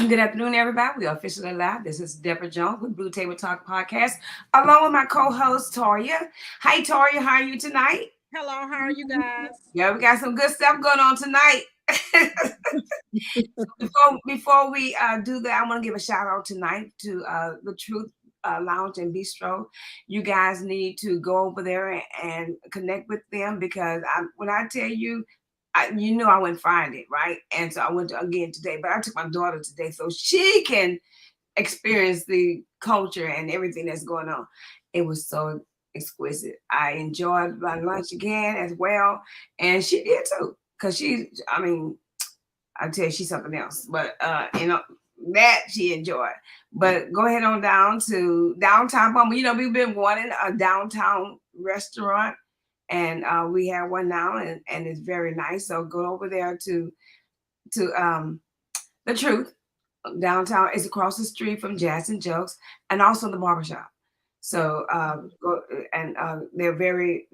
Good afternoon, everybody. We are officially live. This is Deborah Jones with Blue Table Talk Podcast, along with my co-host Toria. Hi, Toria. How are you tonight? Hello, how are you guys? Yeah, we got some good stuff going on tonight. before we do that, I want to give a shout out tonight to the Truth Lounge and Bistro. You guys need to go over there and connect with them because when I tell you, you know I went find it, right? And so I went to, again today, but I took my daughter today so she can experience the culture and everything that's going on. It was so exquisite. I enjoyed my lunch again as well, and she did too. Cause I mean, I tell you, she's something else. But that she enjoyed. But go ahead on down to downtown Bumble. We've been wanting a downtown restaurant, and we have one now, and it's very nice. So go over there to the Truth downtown. Is across the street from Jazz and Jokes, and also the barbershop. So go and they're very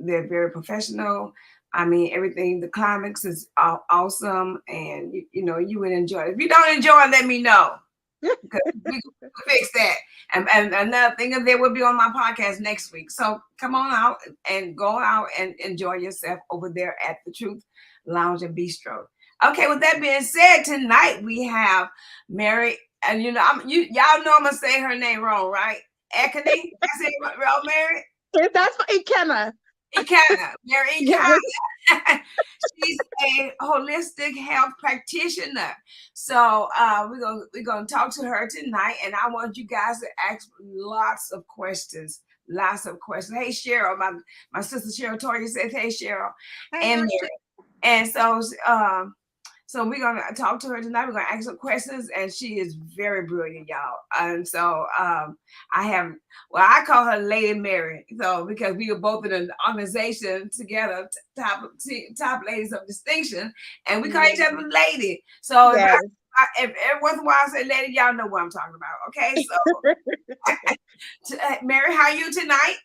professional. I mean, everything. The climax is awesome, and you would enjoy it. If you don't enjoy it, let me know because we can fix that. And another thing is, they will be on my podcast next week. So come on out and go out and enjoy yourself over there at the Truth Lounge and Bistro. Okay, with that being said, tonight we have Mary, and y'all know I'm gonna say her name wrong, right? Ekene, I say it wrong, Mary. That's Ekene. Ekene, Mary Yes. Ekene. She's a holistic health practitioner. So we're gonna talk to her tonight, and I want you guys to ask lots of questions. Lots of questions. Hey Cheryl, my sister Cheryl Toria says, hey Cheryl. Hey, And Ashley. and so we're gonna talk to her tonight. We're gonna ask her questions, and she is very brilliant, y'all. And so I call her Lady Mary, so because we were both in an organization together, top ladies of distinction, and we call each other Lady. So Yes. if every once in a while I say Lady, y'all know what I'm talking about. Okay, so Mary, how are you tonight?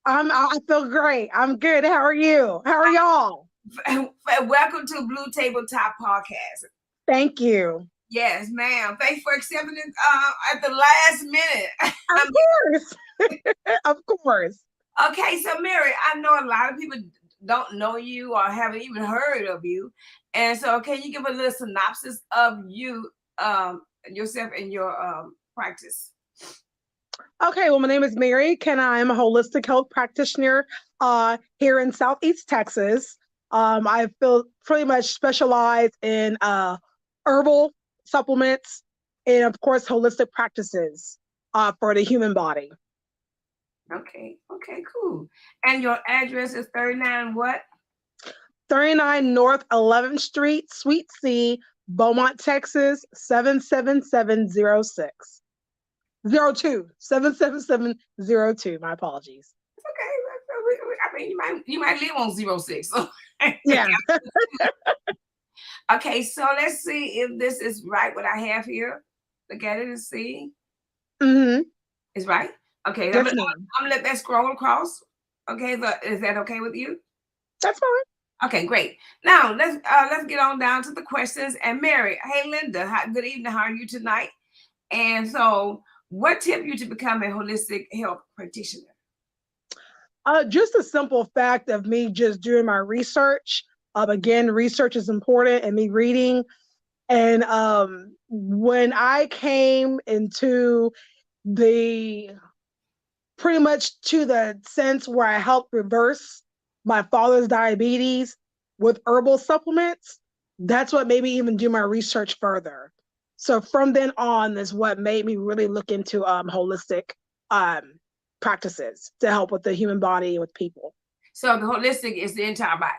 I feel great. I'm good. How are you? How are y'all? Welcome to Blue Tabletop Podcast. Thank you. Yes, ma'am. Thanks for accepting it at the last minute. Of course. Of course. Okay, so Mary, I know a lot of people don't know you or haven't even heard of you. And so can you give a little synopsis of you, yourself and your practice? Okay, well, my name is Mary Ekene. I'm a holistic health practitioner here in Southeast Texas. I feel pretty much specialize in herbal supplements and, of course, holistic practices for the human body. Okay, cool. And your address is 39 what? 39 North 11th Street, Suite C, Beaumont, Texas, 77706. 02, 77702. My apologies. Okay. I mean, you might live on 06. So. Yeah. Okay, so let's see if this is right. What I have here, look at it and see. Mm-hmm. It's right. Okay, Yes, I'm ma'am. gonna let that scroll across. Okay, is that okay with you? That's fine. Okay, great. Now let's get on down to the questions. And Mary, hey Linda, good evening. How are you tonight? And so, what tipped you to become a holistic health practitioner? Just a simple fact of me just doing my research. Again, research is important and me reading. And when I came into the pretty much to the sense where I helped reverse my father's diabetes with herbal supplements, that's what made me even do my research further. So from then on is what made me really look into holistic practices to help with the human body and with people. So the holistic is the entire body.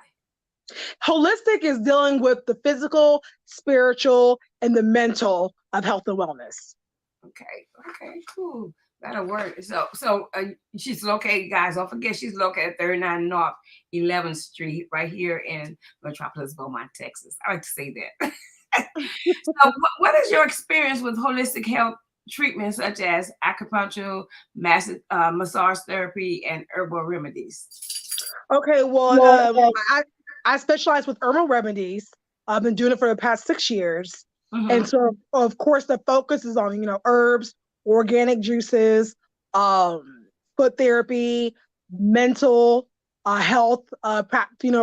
Holistic is dealing with the physical, spiritual, and the mental of health and wellness. Okay, cool. That'll work. So she's located, guys. Don't forget, she's located at 39 North 11th Street, right here in Metropolis, Beaumont, Texas. I like to say that. So, what is your experience with holistic health treatments such as acupuncture, massage therapy, and herbal remedies? Okay, well, I specialize with herbal remedies. I've been doing it for the past 6 years. And so, of course, the focus is on, herbs, organic juices, foot therapy, mental health,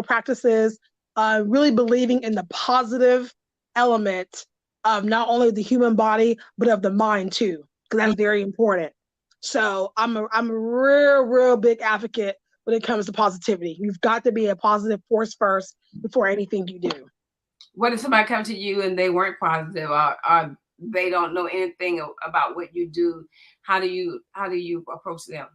practices, really believing in the positive element of not only the human body, but of the mind too, because that's very important. So I'm a real big advocate when it comes to positivity. You've got to be a positive force first before anything you do. What if somebody come to you and they weren't positive, or they don't know anything about what you do? How do you approach them?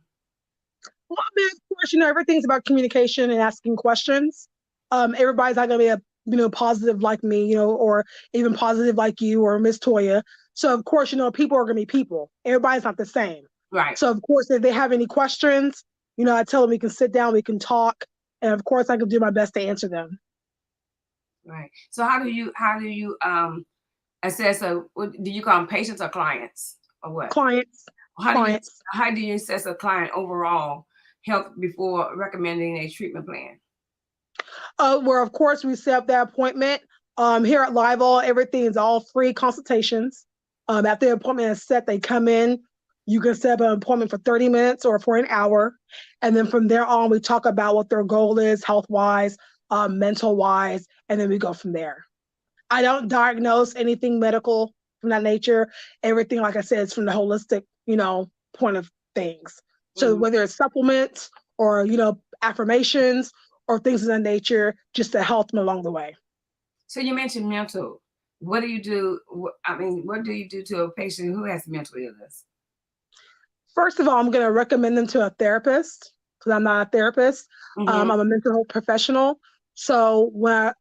Well, I mean, of course, everything's about communication and asking questions. Everybody's not gonna be a positive like me, or even positive like you or Miss Toya. So of course, people are gonna be people. Everybody's not the same. Right. So of course, if they have any questions, I tell them we can sit down, we can talk, and of course, I can do my best to answer them. Right. So how do you assess do you call them patients or clients or what? Clients, How do you clients. how do you assess a client overall health before recommending a treatment plan? Where of course we set up that appointment. Here at Liveall, everything is all free consultations. After the appointment is set, they come in. You can set up an appointment for 30 minutes or for an hour. And then from there on, we talk about what their goal is, health-wise, mental-wise, and then we go from there. I don't diagnose anything medical from that nature. Everything, like I said, is from the holistic, point of things. So whether it's supplements or, affirmations or things of that nature, just to help them along the way. So you mentioned mental. What do you do? What do you do to a patient who has mental illness? First of all, I'm going to recommend them to a therapist because I'm not a therapist. I'm a mental health professional. So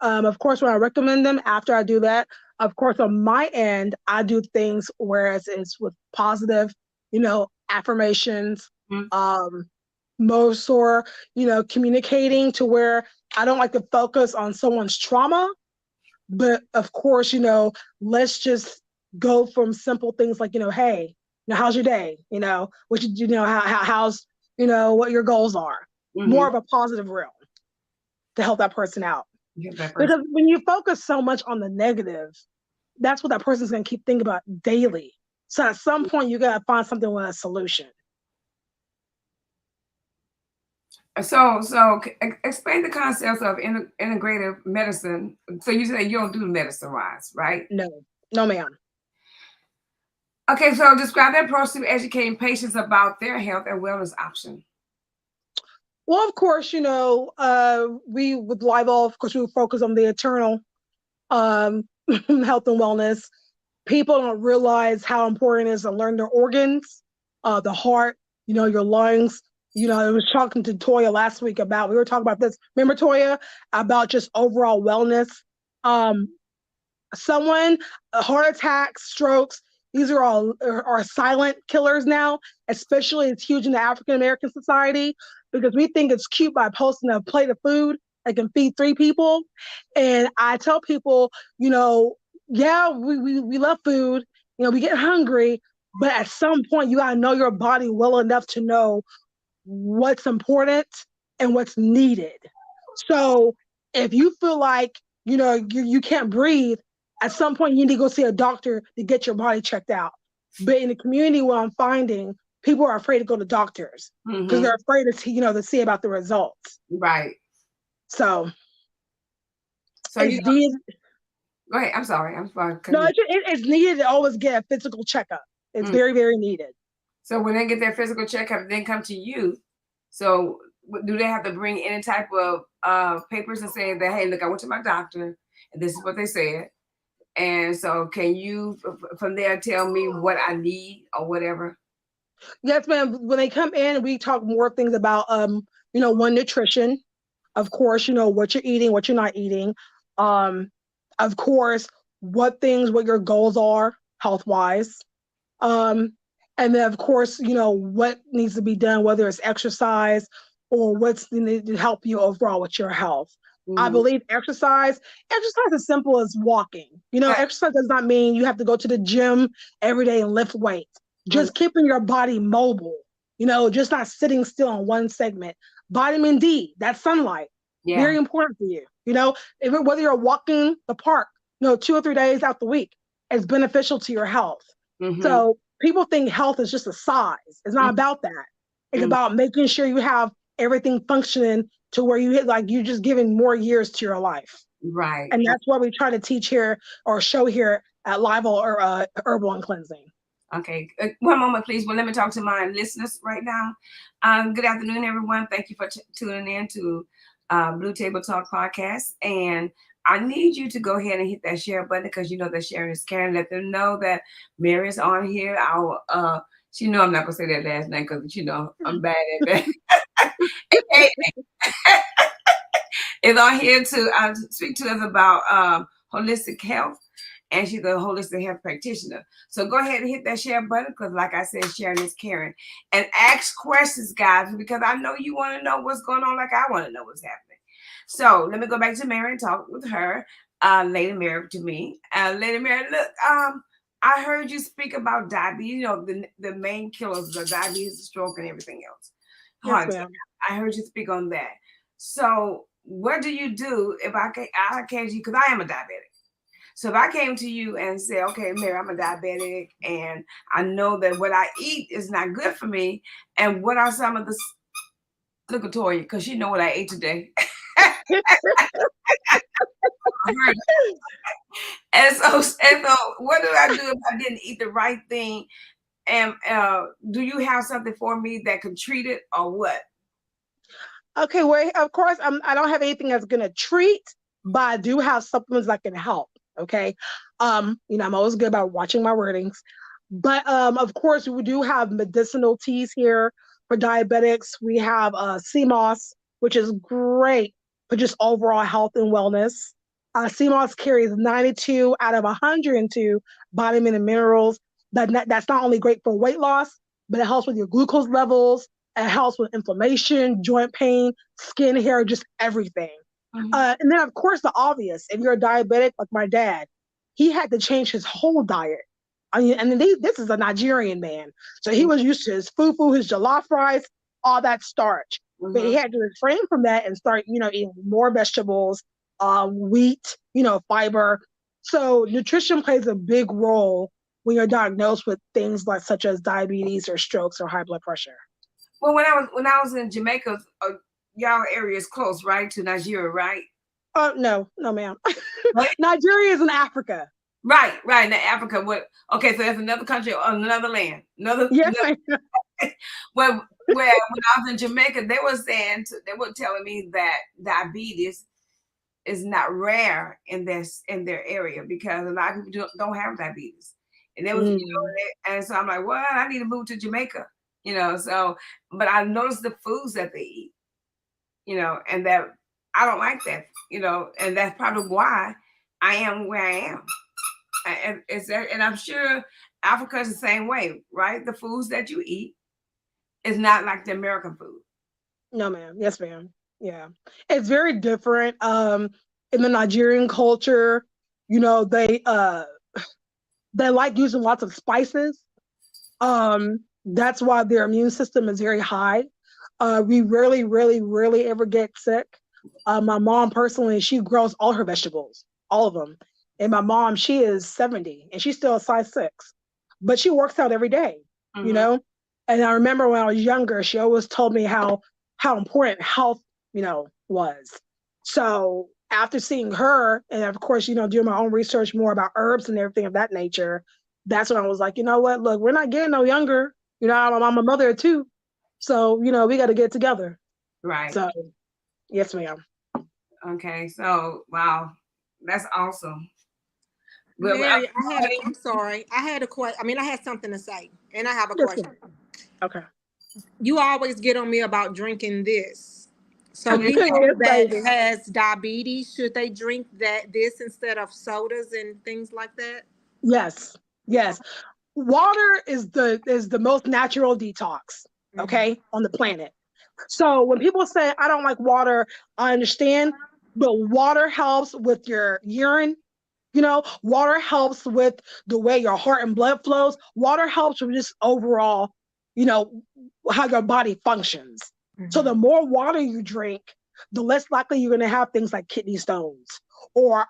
of course, when I recommend them, after I do that, of course, on my end, I do things whereas it's with positive, affirmations, most or, communicating to where I don't like to focus on someone's trauma. But of course, let's just go from simple things like, hey, how's your day? What how's, what your goals are. More of a positive realm to help that person out. Because when you focus so much on the negative, that's what that person's going to keep thinking about daily. So at some point, you got to find something with a solution. So explain the concepts of integrative medicine. So you say you don't do medicine wise, right? No, ma'am. Okay, so describe that approach to educating patients about their health and wellness option. Well, of course, we with Liveall, of course, we focus on the eternal health and wellness. People don't realize how important it is to learn their organs, the heart, your lungs. I was talking to Toya last week we were talking about this. Remember, Toya, about just overall wellness. Heart attacks, strokes, these are all are silent killers now, especially it's huge in the African American society because we think it's cute by posting a plate of food that can feed 3 people. And I tell people, yeah, we love food, we get hungry, but at some point you gotta know your body well enough to know what's important and what's needed. So if you feel like, you can't breathe, at some point you need to go see a doctor to get your body checked out. But in the community, what I'm finding, people are afraid to go to doctors because they're afraid to see about the results. Right. So it's needed. Go ahead. I'm sorry. No, it's needed to always get a physical checkup. It's very, very needed. So when they get their physical checkup, then come to you. So do they have to bring any type of papers and saying that, hey, look, I went to my doctor and this is what they said. And so can you from there tell me what I need or whatever? Yes, ma'am. When they come in, we talk more things about, one, nutrition. Of course, what you're eating, what you're not eating. Of course, what your goals are health-wise. And then, of course, what needs to be done, whether it's exercise or what's needed to help you overall with your health. I believe exercise is simple as walking. Exercise does not mean you have to go to the gym every day and lift weights. Just keeping your body mobile, just not sitting still on one segment. Vitamin D, that's sunlight. Yeah. Very important for you. Whether you're walking the park, 2 or 3 days out the week, is beneficial to your health. Mm-hmm. So people think health is just a size. It's not about that. It's Mm-hmm. about making sure you have everything functioning to where you hit like you're just giving more years to your life. Right. And that's what we try to teach here or show here at Live or Herbal and Cleansing. Okay, one moment, please. Well, let me talk to my listeners right now. Good afternoon, everyone. Thank you for tuning in to Blue Table Talk podcast. And I need you to go ahead and hit that share button because you know that sharing is caring. Let them know that Mary is on here. She know I'm not gonna say that last name because you know I'm bad at that. Is on here to speak to us about holistic health, and she's a holistic health practitioner. So go ahead and hit that share button because, like I said, sharing is caring. And ask questions, guys, because I know you want to know what's going on, like I want to know what's happening. So let me go back to Mary and talk with her. Lady Mary to me. Lady Mary, look, I heard you speak about diabetes, you know, the main killers of diabetes, stroke, and everything else. Yes, Heart. ma'am. I heard you speak on that. So what do you do if I came to you, because I am a diabetic. So if I came to you and said, okay, Mary, I'm a diabetic and I know that what I eat is not good for me, and what are some of the, look at Toya, because she know what I ate today. And so what do I do if I didn't eat the right thing? And do you have something for me that can treat it or what? Okay, well, of course, I don't have anything that's gonna treat, but I do have supplements that can help. Okay, I'm always good about watching my wordings, but of course, we do have medicinal teas here for diabetics. We have CMOS, which is great for just overall health and wellness. CMOS carries 92 out of 102 vitamin and minerals. That's not only great for weight loss, but it helps with your glucose levels. It helps with inflammation, joint pain, skin, hair, just everything. Mm-hmm. And then, of course, the obvious. If you're a diabetic, like my dad, he had to change his whole diet. I mean, and this is a Nigerian man, so he was used to his fufu, his jollof rice, all that starch. But he Mm-hmm. had to refrain from that and start, eating more vegetables, wheat, fiber. So nutrition plays a big role when you're diagnosed with things like such as diabetes or strokes or high blood pressure. Well, when I was in Jamaica, y'all area is close, right, to Nigeria, right? Oh no, no, ma'am. Right, Nigeria is in Africa. right in Africa. What? Okay, so that's another country, another land, Yes, ma'am. where when I was in Jamaica, they were telling me that diabetes is not rare in their area because a lot of people don't have diabetes, and there was Mm. and so I'm like, well, I need to move to Jamaica, So, but I noticed the foods that they eat, and that I don't like that, and that's probably why I am where I am. And I'm sure Africa is the same way, right? The foods that you eat is not like the American food. No, ma'am. Yes, ma'am. Yeah, it's very different. In the Nigerian culture, they like using lots of spices. That's why their immune system is very high. We rarely, really, rarely ever get sick. My mom personally, she grows all her vegetables, all of them. And my mom, she is 70 and she's still a size 6, but she works out every day, you Mm-hmm. know? And I remember when I was younger, she always told me how important health, was. So after seeing her, and of course, doing my own research more about herbs and everything of that nature, that's when I was like, you know what? Look, we're not getting no younger. I'm a mother of two. So, we got to get together. Right. So, yes, ma'am. Okay. So, wow, that's awesome. Well, Mary, I'm sorry. I had a question. I mean, I had something to say, and I have a Yes, question. ma'am. Okay. You always get on me about drinking this. So okay. people Yes, that baby. has diabetes, should they drink this instead of sodas and things like that? Yes. Yes. Water is the most natural detox, Mm-hmm. okay, on the planet. So when people say I don't like water, I understand, but water helps with your urine. Water helps with the way your heart and blood flows. Water helps with just overall, you know, how your body functions. So the Mm-hmm. more water you drink, the less likely you're going to have things like kidney stones or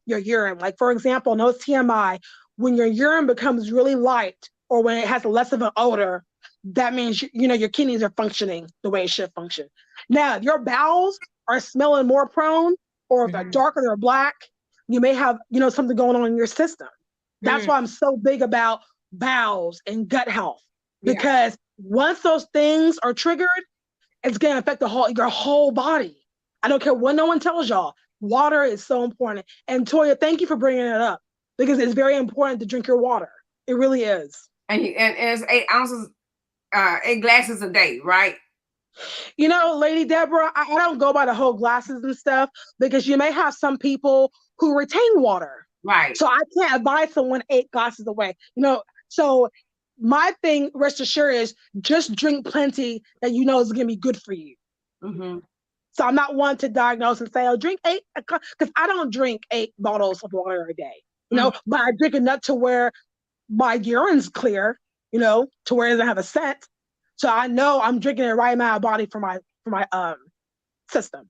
your urine. Like, for example, no TMI. when your urine becomes really light or when it has less of an odor, that means your kidneys are functioning the way it should function. Now, if your bowels are smelling more prone, or if they're dark or they're black, you may have something going on in your system. That's why I'm so big about bowels and gut health, because once those things are triggered, it's going to affect your whole body. I don't care what no one tells y'all. Water is so important. And Toya, thank you for bringing it up, because it's very important to drink your water. It really is. And it's 8 ounces, 8 glasses a day, right? Lady Deborah, I don't go by the whole glasses and stuff, because you may have some people who retain water. Right. So I can't advise someone 8 glasses away. So my thing, rest assured, is just drink plenty that is going to be good for you. Mm-hmm. So I'm not one to diagnose and say, drink 8, because I don't drink 8 bottles of water a day, but I drink enough to where my urine's clear, to where it doesn't have a scent. So I know I'm drinking the right amount of body for my system.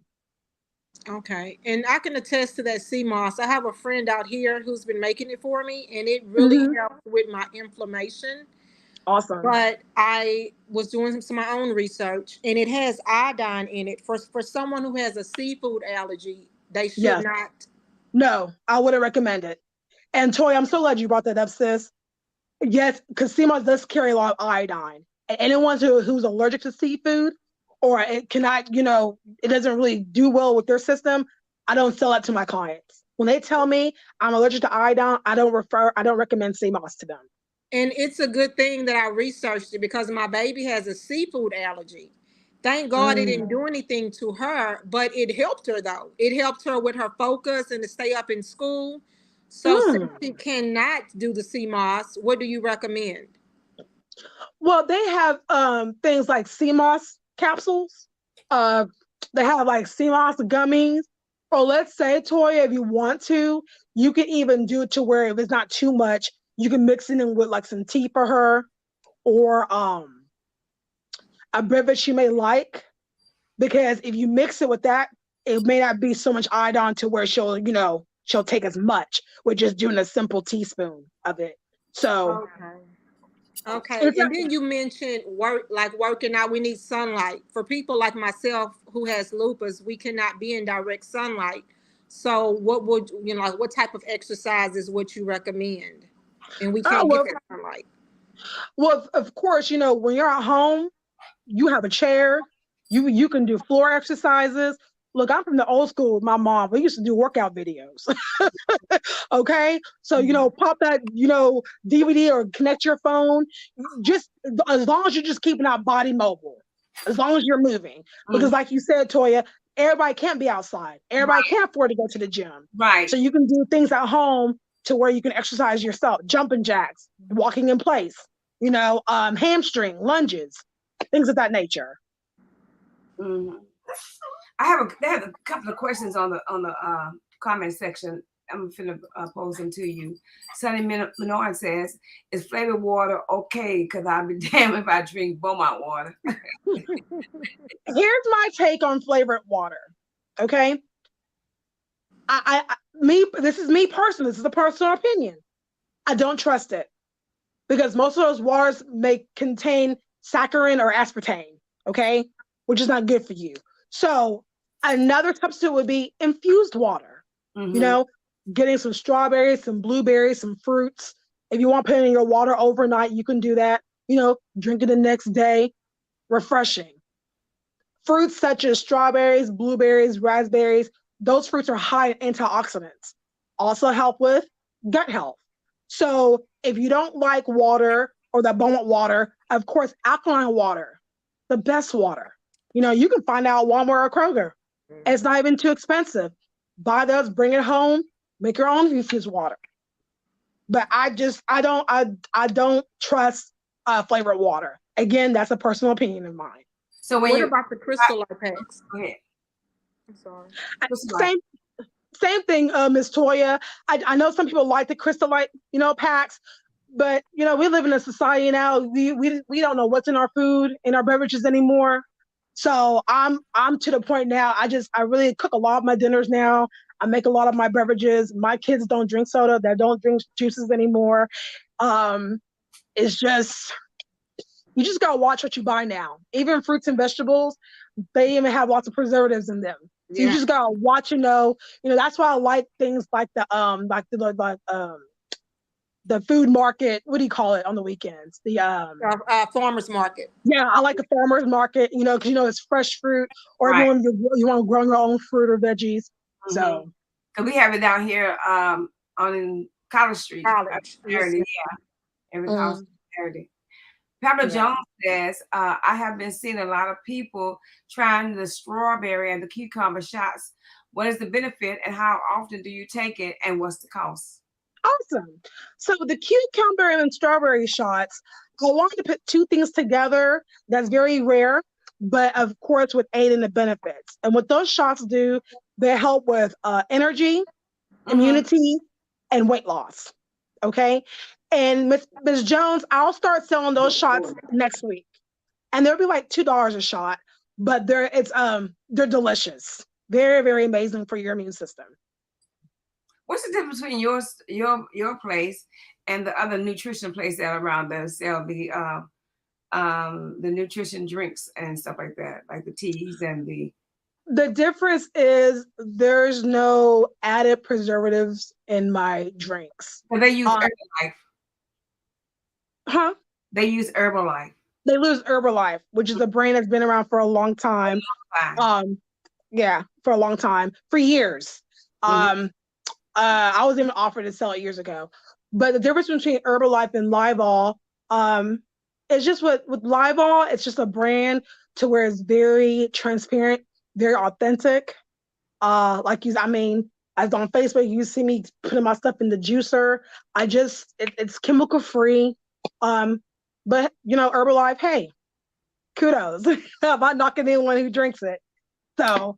Okay. And I can attest to that sea moss. I have a friend out here who's been making it for me, and it really helps with my inflammation. Awesome. But I was doing some of my own research, and it has iodine in it. For someone who has a seafood allergy, they should not. No, I wouldn't recommend it. And Toy, I'm so glad you brought that up, sis. Yes, because sea moss does carry a lot of iodine. And anyone who's allergic to seafood, or it cannot, it doesn't really do well with their system, I don't sell that to my clients. When they tell me I'm allergic to iodine, I don't recommend sea moss to them. And it's a good thing that I researched it, because my baby has a seafood allergy. Thank God it didn't do anything to her, but it helped her though. It helped her with her focus and to stay up in school. So since she cannot do the sea moss, what do you recommend? Well, they have things like sea moss capsules. They have like sea moss gummies. Or let's say, Toya, if you want to, you can even do it to where if it's not too much, you can mix it in with like some tea for her, or a beverage she may like. Because if you mix it with that, it may not be so much iodine to where she'll take as much with just doing a simple teaspoon of it. So okay. And then you mentioned working out. We need sunlight. For people like myself who has lupus, we cannot be in direct sunlight. So what type of exercises would you recommend? And we can't get that sunlight. Well, of course, when you're at home, you have a chair. You can do floor exercises. Look, I'm from the old school with my mom. We used to do workout videos. Okay. So, pop that, DVD or connect your phone. Just as long as you're just keeping our body mobile, as long as you're moving. Because like you said, Toya, everybody can't be outside. Everybody can't afford to go to the gym. Right. So you can do things at home to where you can exercise yourself, jumping jacks, walking in place, hamstring, lunges, things of that nature. Mm-hmm. They have a couple of questions on the comment section. I'm finna pose them to you. Sunny Menard says, "Is flavored water okay? Because I'll be damned if I drink Beaumont water." Here's my take on flavored water. Okay, this is me personally. This is a personal opinion. I don't trust it, because most of those waters may contain saccharin or aspartame. Okay, which is not good for you. So another substitute would be infused water. Getting some strawberries, some blueberries, some fruits. If you want to put it in your water overnight, you can do that. Drink it the next day. Refreshing. Fruits such as strawberries, blueberries, raspberries, those fruits are high in antioxidants. Also help with gut health. So if you don't like water or that Beaumont water, of course, alkaline water, the best water. You can find out at Walmart or Kroger. It's not even too expensive. Buy those, bring it home, make your own infused water. But I don't trust flavored water. Again, that's a personal opinion of mine. So what about the Crystal Light packs? Go ahead. I'm sorry. Same thing, Ms. Toya. I know some people like the Crystal Light, packs, but we live in a society now. We don't know what's in our food, in our beverages anymore. So I'm to the point now. I really cook a lot of my dinners now. I make a lot of my beverages. My kids don't drink soda. They don't drink juices anymore. Um, it's just you just gotta watch what you buy now. Even fruits and vegetables, they even have lots of preservatives in them. So you Yeah. just gotta watch and know. That's why I like things like the food market. What do you call it on the weekends? Farmers market. Yeah, I like the farmers market. Because it's fresh fruit, or Right. even when you want to grow your own fruit or veggies. So Because we have it down here on College Street. College. Yes, Saturday, ma'am. every college Saturday. Papa yeah. Jones says, I have been seeing a lot of people trying the strawberry and the cucumber shots. What is the benefit and how often do you take it and what's the cost? Awesome. So the cucumber and strawberry shots, I wanted to put two things together that's very rare, but of course with aid in the benefits. And what those shots do, they help with energy, immunity, and weight loss. Okay. And Ms. Jones, I'll start selling those shots next week. And they'll be like $2 a shot, but they're delicious. Very, very amazing for your immune system. What's the difference between your place and the other nutrition place that are around that sell the nutrition drinks and stuff like that, like the teas and The difference is there's no added preservatives in my drinks. they use Herbalife. Huh? They use Herbalife. They use Herbalife, which is a brand that's been around for a long time. Yeah, for a long time, for years. I was even offered to sell it years ago. But the difference between Herbalife and Liveall, it's just with Liveall, it's just a brand to where it's very transparent, very authentic. As on Facebook, you see me putting my stuff in the juicer. It's chemical free. But Herbalife, hey, kudos. I'm not knocking anyone who drinks it. So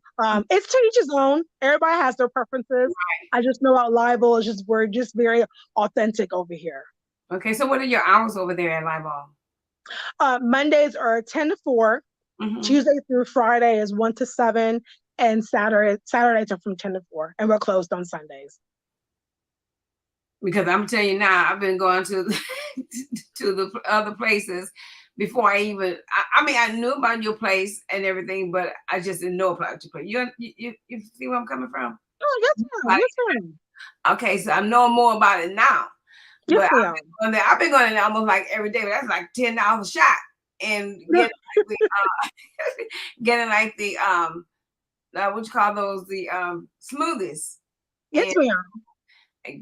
it's to each his own. Everybody has their preferences. Right. I just know at Liveall we're just very authentic over here. Okay, so what are your hours over there at Liveall? Mondays are 10 to 4. Tuesday through Friday is 1 to 7, and Saturdays are from 10 to 4, and we're closed on Sundays. Because I'm telling you now, I've been going to the other places before I even. I knew about your place and everything, but I just didn't know about your place. You see where I'm coming from? Oh, yes, ma'am. Yes, ma'am. Okay, so I know more about it now. Yes, but I've been going there almost like every day. But that's like $10 a shot, and getting like the what you call those, the smoothies. Yes, ma'am.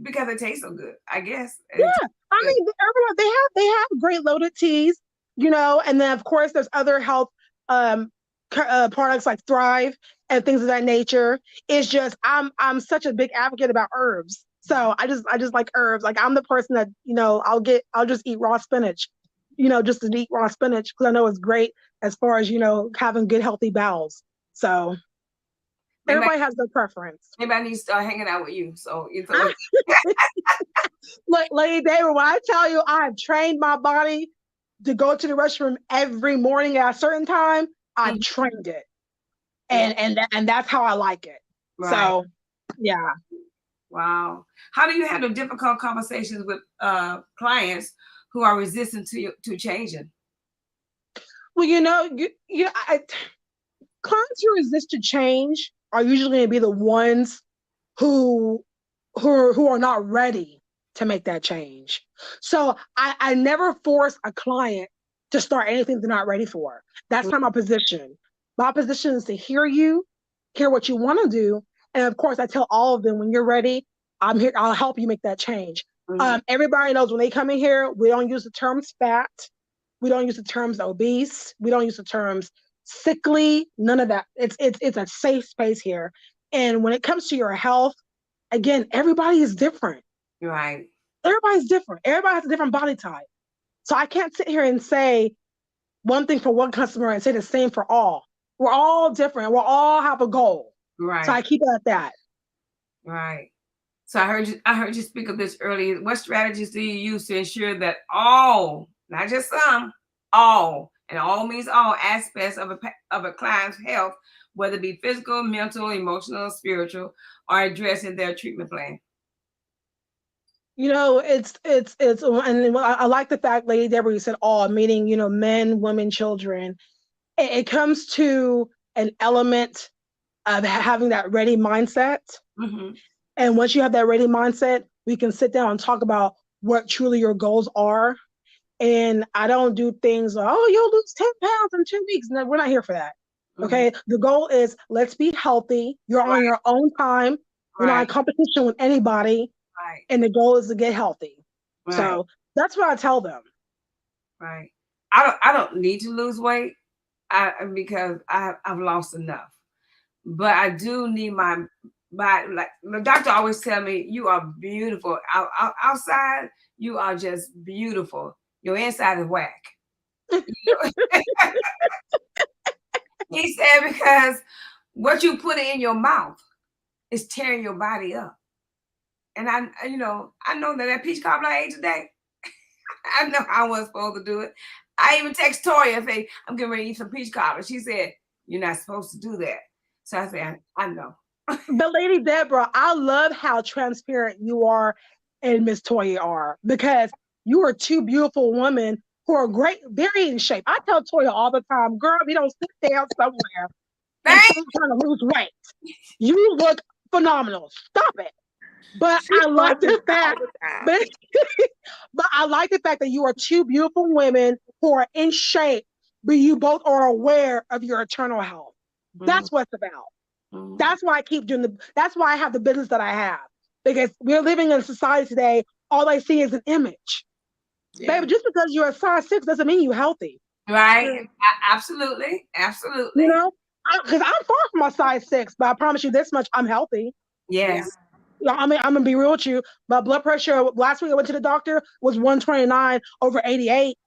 Because it tastes so good, I guess. Yeah, I mean, they have great loaded teas, and then of course there's other health products like Thrive and things of that nature. It's just I'm such a big advocate about herbs, so I just like herbs. Like I'm the person that I'll just eat raw spinach, just to eat raw spinach because I know it's great as far as having good healthy bowels. So. Everybody has their preference. Maybe I need to start hanging out with you. So Like Lady David, when I tell you I have trained my body to go to the restroom every morning at a certain time, I've trained it. And that's how I like it. Right. So yeah. Wow. How do you handle difficult conversations with clients who are resistant to changing? Well, clients who resist to change are usually going to be the ones who are not ready to make that change. So I never force a client to start anything they're not ready for. That's not my position. My position is to hear you, hear what you want to do. And of course, I tell all of them, when you're ready, I'm here. I'll help you make that change. Everybody knows when they come in here, we don't use the terms fat. We don't use the terms obese. We don't use the terms sickly, none of that. It's a safe space here. And when it comes to your health, again, everybody is different. Right. Everybody's different. Everybody has a different body type. So I can't sit here and say one thing for one customer and say the same for all. We're all different. We'll all have a goal. Right. So I keep it at that. Right. So I heard you speak of this earlier. What strategies do you use to ensure that all, not just some, all, and all means all aspects of a client's health whether it be physical, mental, emotional, spiritual, are addressed in their treatment plan. And I like the fact, Lady Deborah, you said all, meaning, men, women, children. It comes to an element of having that ready mindset. Mm-hmm. And once you have that ready mindset, we can sit down and talk about what truly your goals are. And I don't do things like, oh, you'll lose 10 pounds in 2 weeks. No, we're not here for that. Okay. Mm-hmm. The goal is let's be healthy. You're on your own time. You're not in competition with anybody. Right. And the goal is to get healthy. Right. So that's what I tell them. Right. I don't need to lose weight because I've lost enough. But I do need my body. Like the doctor always tell me, you are beautiful. Outside, you are just beautiful. Your inside is whack. He said, because what you put in your mouth is tearing your body up. And I know that peach cobbler I ate today, I know I wasn't supposed to do it. I even text Toya and say, I'm getting ready to eat some peach cobbler. She said, you're not supposed to do that. So I said, I know. But Lady Deborah, I love how transparent you are and Miss Toya are, because you are two beautiful women who are great, very in shape. I tell Toya all the time, girl, we don't sit down somewhere and start trying to lose weight. You look phenomenal. Stop it. But I like the fact, but I like the fact that you are two beautiful women who are in shape, but you both are aware of your eternal health. That's what it's about. That's why I keep doing that's why I have the business that I have, because we're living in a society today. All I see is an image. Yeah. Baby, just because you're a size 6 doesn't mean you're healthy. Right. Absolutely. Absolutely. Because I'm far from a size 6, but I promise you this much, I'm healthy. Yes. Yeah. I mean, I'm gonna be real with you. My blood pressure last week I went to the doctor was 129 over 88,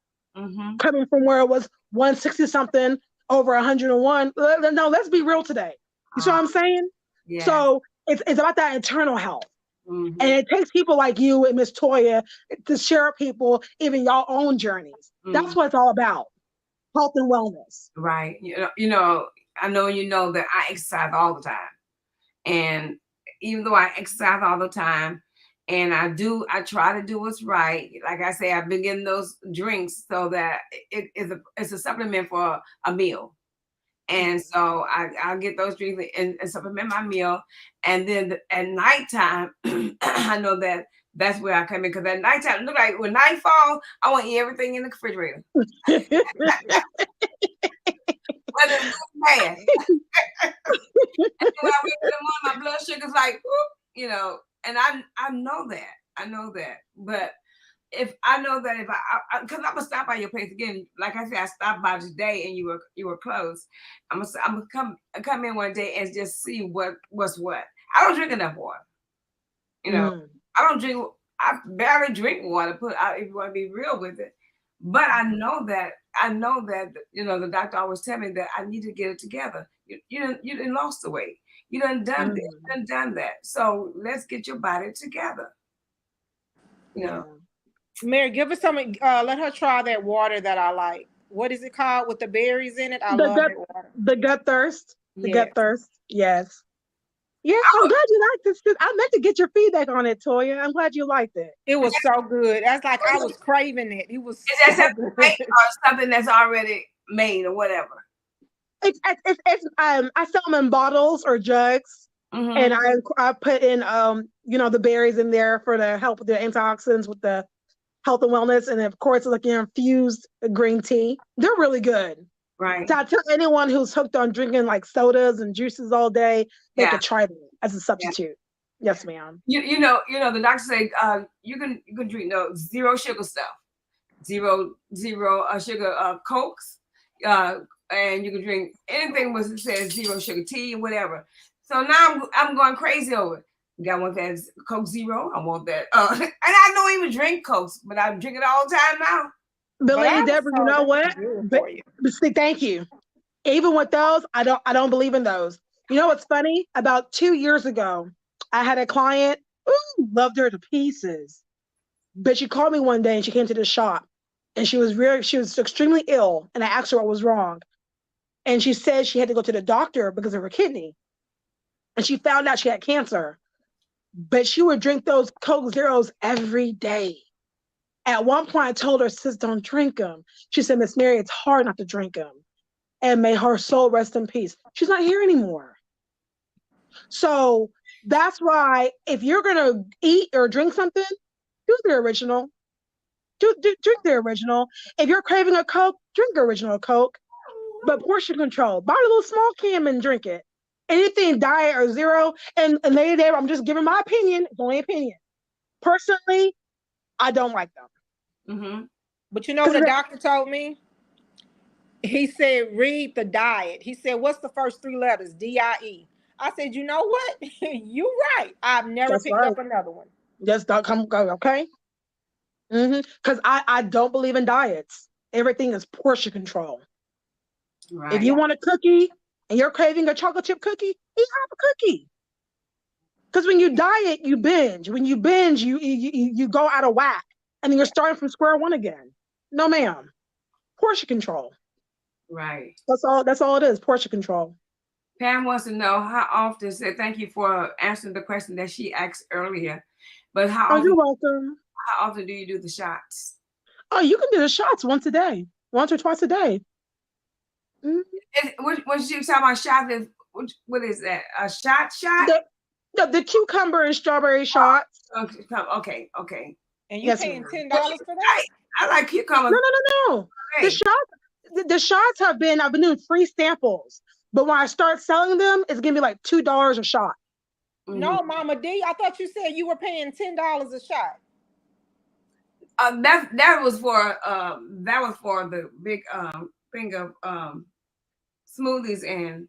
coming from where it was 160 something over 101. No, let's be real today. You see what I'm saying? Yeah. So it's about that internal health. And it takes people like you and Miss Toya to share people, even y'all own journeys. That's what it's all about. Health and wellness. Right. I know that I exercise all the time. And even though I exercise all the time, and I try to do what's right. Like I say, I've been getting those drinks so that it's a supplement for a meal. And so I'll get those drinks and supplement my meal. And then at nighttime, I know that's where I come in, because at nighttime, look like when night falls, I want to eat everything in the refrigerator. Whether it's good or bad. And when I wake up in the morning, my blood sugar's like, whoop, and I know that. I know that. But if I know that, because I'm gonna stop by your place again, like I said, I stopped by today and you were closed. I'm gonna come in one day and just see what's what. I don't drink enough water. I barely drink water. If you want to be real with it, but I know that the doctor always tell me that I need to get it together. You done lost the weight. You done done this. You done done that. So let's get your body together. Mary, give us some. Let her try that water that I like. What is it called with the berries in it? I love that water. The gut thirst. The gut thirst. Yes. Yeah, I'm glad you liked this. I meant to get your feedback on it, Toya. I'm glad you liked it. It was so good. That's like I was craving it. It was so good. Or something that's already made or whatever. I sell them in bottles or jugs, and I put in the berries in there for the help with the antioxidants, with the health and wellness, and of course like infused green tea. They're really good. Right. So I tell anyone who's hooked on drinking like sodas and juices all day, they could try them as a substitute. Yeah. Yes, ma'am. The doctor say you can drink zero sugar stuff, zero sugar Cokes, and you can drink anything was says zero sugar tea and whatever. So now I'm going crazy over it. I want that Coke Zero. I want that. And I don't even drink Cokes, but I drink it all the time now. But Lady Deborah, you know what? Thank you. Even with those, I don't believe in those. You know what's funny? About 2 years ago, I had a client, loved her to pieces. But she called me one day and she came to the shop and she was extremely ill. And I asked her what was wrong. And she said she had to go to the doctor because of her kidney. And she found out she had cancer. But she would drink those Coke Zeros every day. At one point, I told her, sis, don't drink them. She said, Miss Mary, it's hard not to drink them. And may her soul rest in peace. She's not here anymore. So that's why if you're going to eat or drink something, do the original. Drink the original. If you're craving a Coke, drink the original Coke. But portion control. Buy a little small can and drink it. Anything diet or zero. And Lady Dave, I'm just giving my opinion. It's only opinion. Personally, I don't like them. Mm-hmm. But you know what the doctor told me? He said, read the diet. He said, what's the first 3 letters? DIE. I said, you know what? You right. I've never picked up another one. Just don't go, okay? Because I don't believe in diets. Everything is portion control. Right. If you want a cookie and you're craving a chocolate chip cookie, eat half a cookie. Because when you diet, you binge. When you binge, you go out of whack. And then you're starting from square one again. No, ma'am. Portion control. Right. That's all it is, portion control. Pam wants to know how often, say thank you for answering the question that she asked earlier. But you're welcome. How often do you do the shots? Oh, you can do the shots once a day. Once or twice a day. When you talk about shots, what is that? A shot? The cucumber and strawberry shots. Okay. And you paying $10 for that? I like cucumber. No. Okay. The shots I've been doing free samples, but when I start selling them, it's gonna be like $2 a shot. No, Mama D, I thought you said you were paying $10 a shot. That was for the big thing of smoothies and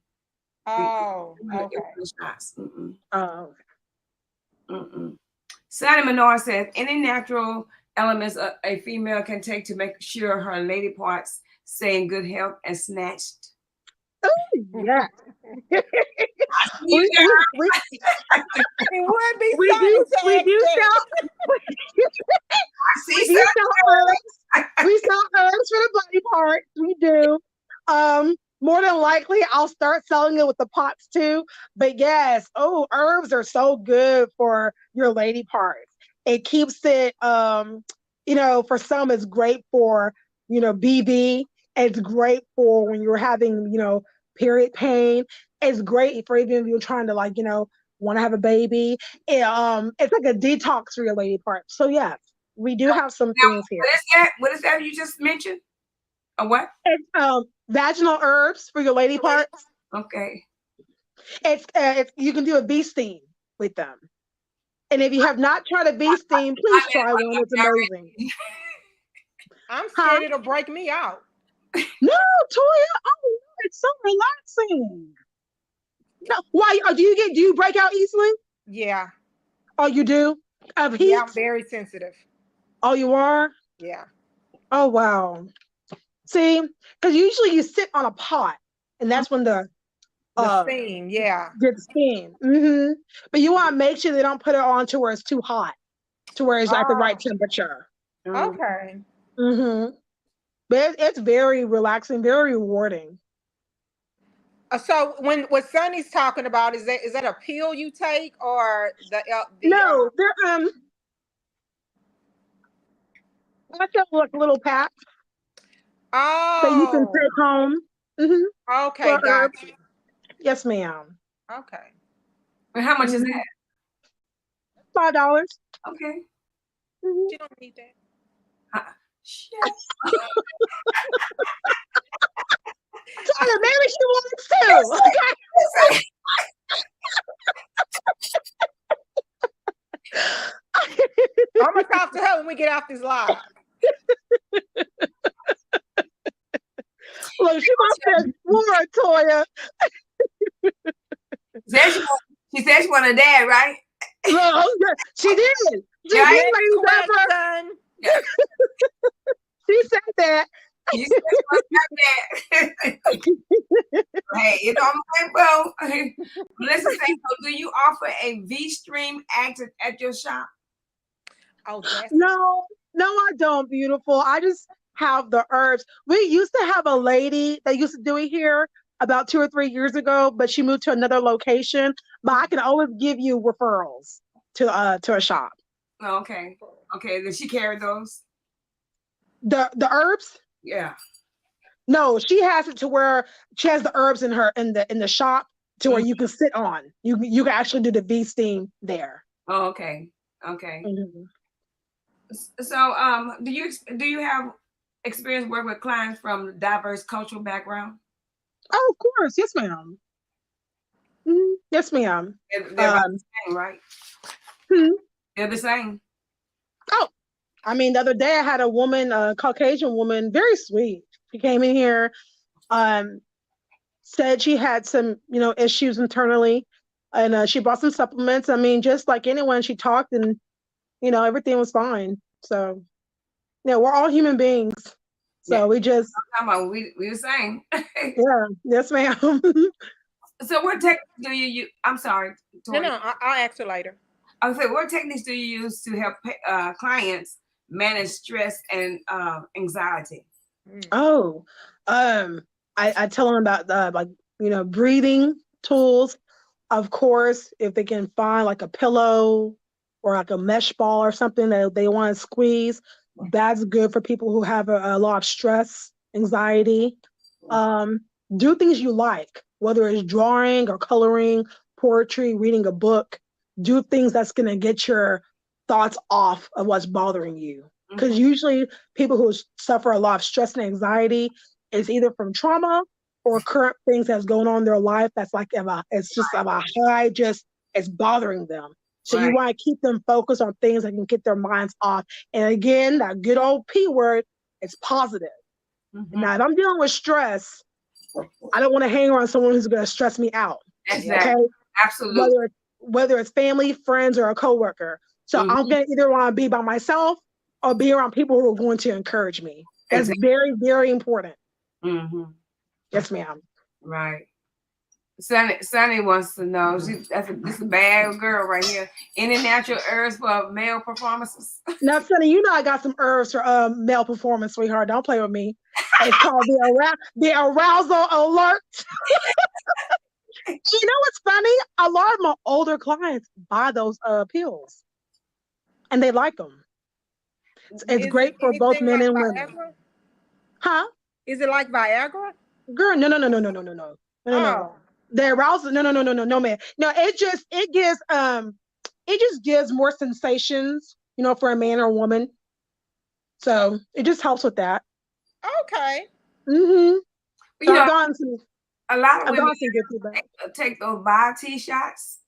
okay. shots. Okay. Sally Menor said, any natural elements a female can take to make sure her lady parts stay in good health and snatched. Oh, yeah. It would be we do sell herbs for the body parts. We do. More than likely I'll start selling it with the pots too. But yes, herbs are so good for your lady parts. It keeps it for some it's great for BB. It's great for when you're having period pain. It's great for even if you're trying to want to have a baby. It's like a detox for your lady part. So yes, we do have some things here. What is that you just mentioned? A what? It's vaginal herbs for your lady parts. Okay. It's you can do a bee steam with them. And if you have not tried a bee steam, please try one. It's amazing. I'm scared it'll break me out. No, Toya. Oh, it's so relaxing. No, why? Do you break out easily? Yeah. Oh, you do? Of heat? Yeah, I'm very sensitive. Oh, you are? Yeah. Oh, wow. See, because usually you sit on a pot, and that's when the steam, get steam. But you want to make sure they don't put it on to where it's too hot, to where it's at the right temperature. Okay. But it's very relaxing, very rewarding. So what Sunny's talking about, is that a pill you take or no, they're I feel like little packs. Oh. That you can take home. Okay, got you. Yes, ma'am. Okay. And how much is that? $5. Okay. You don't need that. Shit. Maybe she wants to. I'm gonna talk to her when we get off this live. Look, she wants to explore, Toya. She said she wanted a dad, right? No, she did. She did, ladies ever. She said that. You said that. Hey, it's on my way, bro. Melissa says, so do you offer a V-Stream at your shop? Oh, yes. No, I don't, beautiful. I just have the herbs. We used to have a lady that used to do it here, about 2 or 3 years ago, but she moved to another location. But I can always give you referrals to a shop. Oh, okay. Okay. Did she carry those? The herbs? Yeah. No, she has it to where she has the herbs in the shop to where Mhm. you can sit on. You can actually do the V steam there. Oh, okay. Okay. Mhm. So, do you have experience working with clients from diverse cultural background? Oh, of course, yes, ma'am. Yes, ma'am. They're about Um, the same, right? hmm. They're the same. Oh, I mean, the other day I had a woman, a Caucasian woman, very sweet. She came in here, um, said she had some, issues internally, and she bought some supplements. I mean, just like anyone, she talked, and everything was fine. So, yeah, we're all human beings. Yeah. So we just, I'm talking about we the same. yeah, yes, ma'am. So, what techniques do you use? I'm sorry, No, Tori. no, I'll ask her later. I was saying, what techniques do you use to help clients manage stress and anxiety? Mm. Oh, I tell them about like breathing tools. Of course, if they can find like a pillow or like a mesh ball or something that they want to squeeze, that's good for people who have a lot of stress, anxiety. Um, do things you like, whether it's drawing or coloring, poetry, reading a book. Do things that's gonna get your thoughts off of what's bothering you. Because Mhm. usually people who suffer a lot of stress and anxiety is either from trauma or current things that's going on in their life that's like it's just of a high, just it's bothering them. So you Right. want to keep them focused on things that can get their minds off. And again, that good old P word, it's positive. Mhm. Now, if I'm dealing with stress, I don't want to hang around someone who's going to stress me out. Yep. Okay, Exactly. Absolutely. whether it's family, friends, or a coworker. So I'm Mhm. going to either want to be by myself or be around people who are going to encourage me. That's Exactly. very, very important. Mhm. Yes, ma'am. Right. Sunny wants to know. This is a bad girl right here. Any natural herbs for male performances? Now, Sonny, I got some herbs for male performance, sweetheart. Don't play with me. It's called the arousal alert. You know what's funny? A lot of my older clients buy those pills, and they like them. It's Is it great for both anything men like and women. Viagra? Huh? Is it like Viagra? Girl, no, no, no, no, no, no, no, no, no, no. Oh, The arousal, no, no, no, no, no, no, man. No, it just gives more sensations, for a man or a woman. So it just helps with that. okay. Mm-hmm. You So know, a lot of I've women gotten some good feedback. take those bio shots.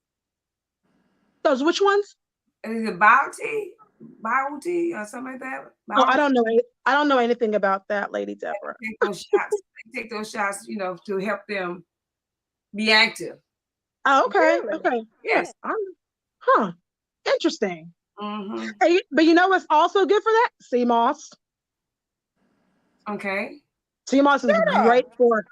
Those which ones? Is it bio or something like that? Oh, I don't know. I don't know anything about that, Lady Deborah. Take those shots. They take those shots, to help them be active. Oh, okay, Really? okay. Yes. Huh. Interesting. Mm-hmm. But you know what's also good for that? Sea moss. Okay. Sea moss is Shut great up. for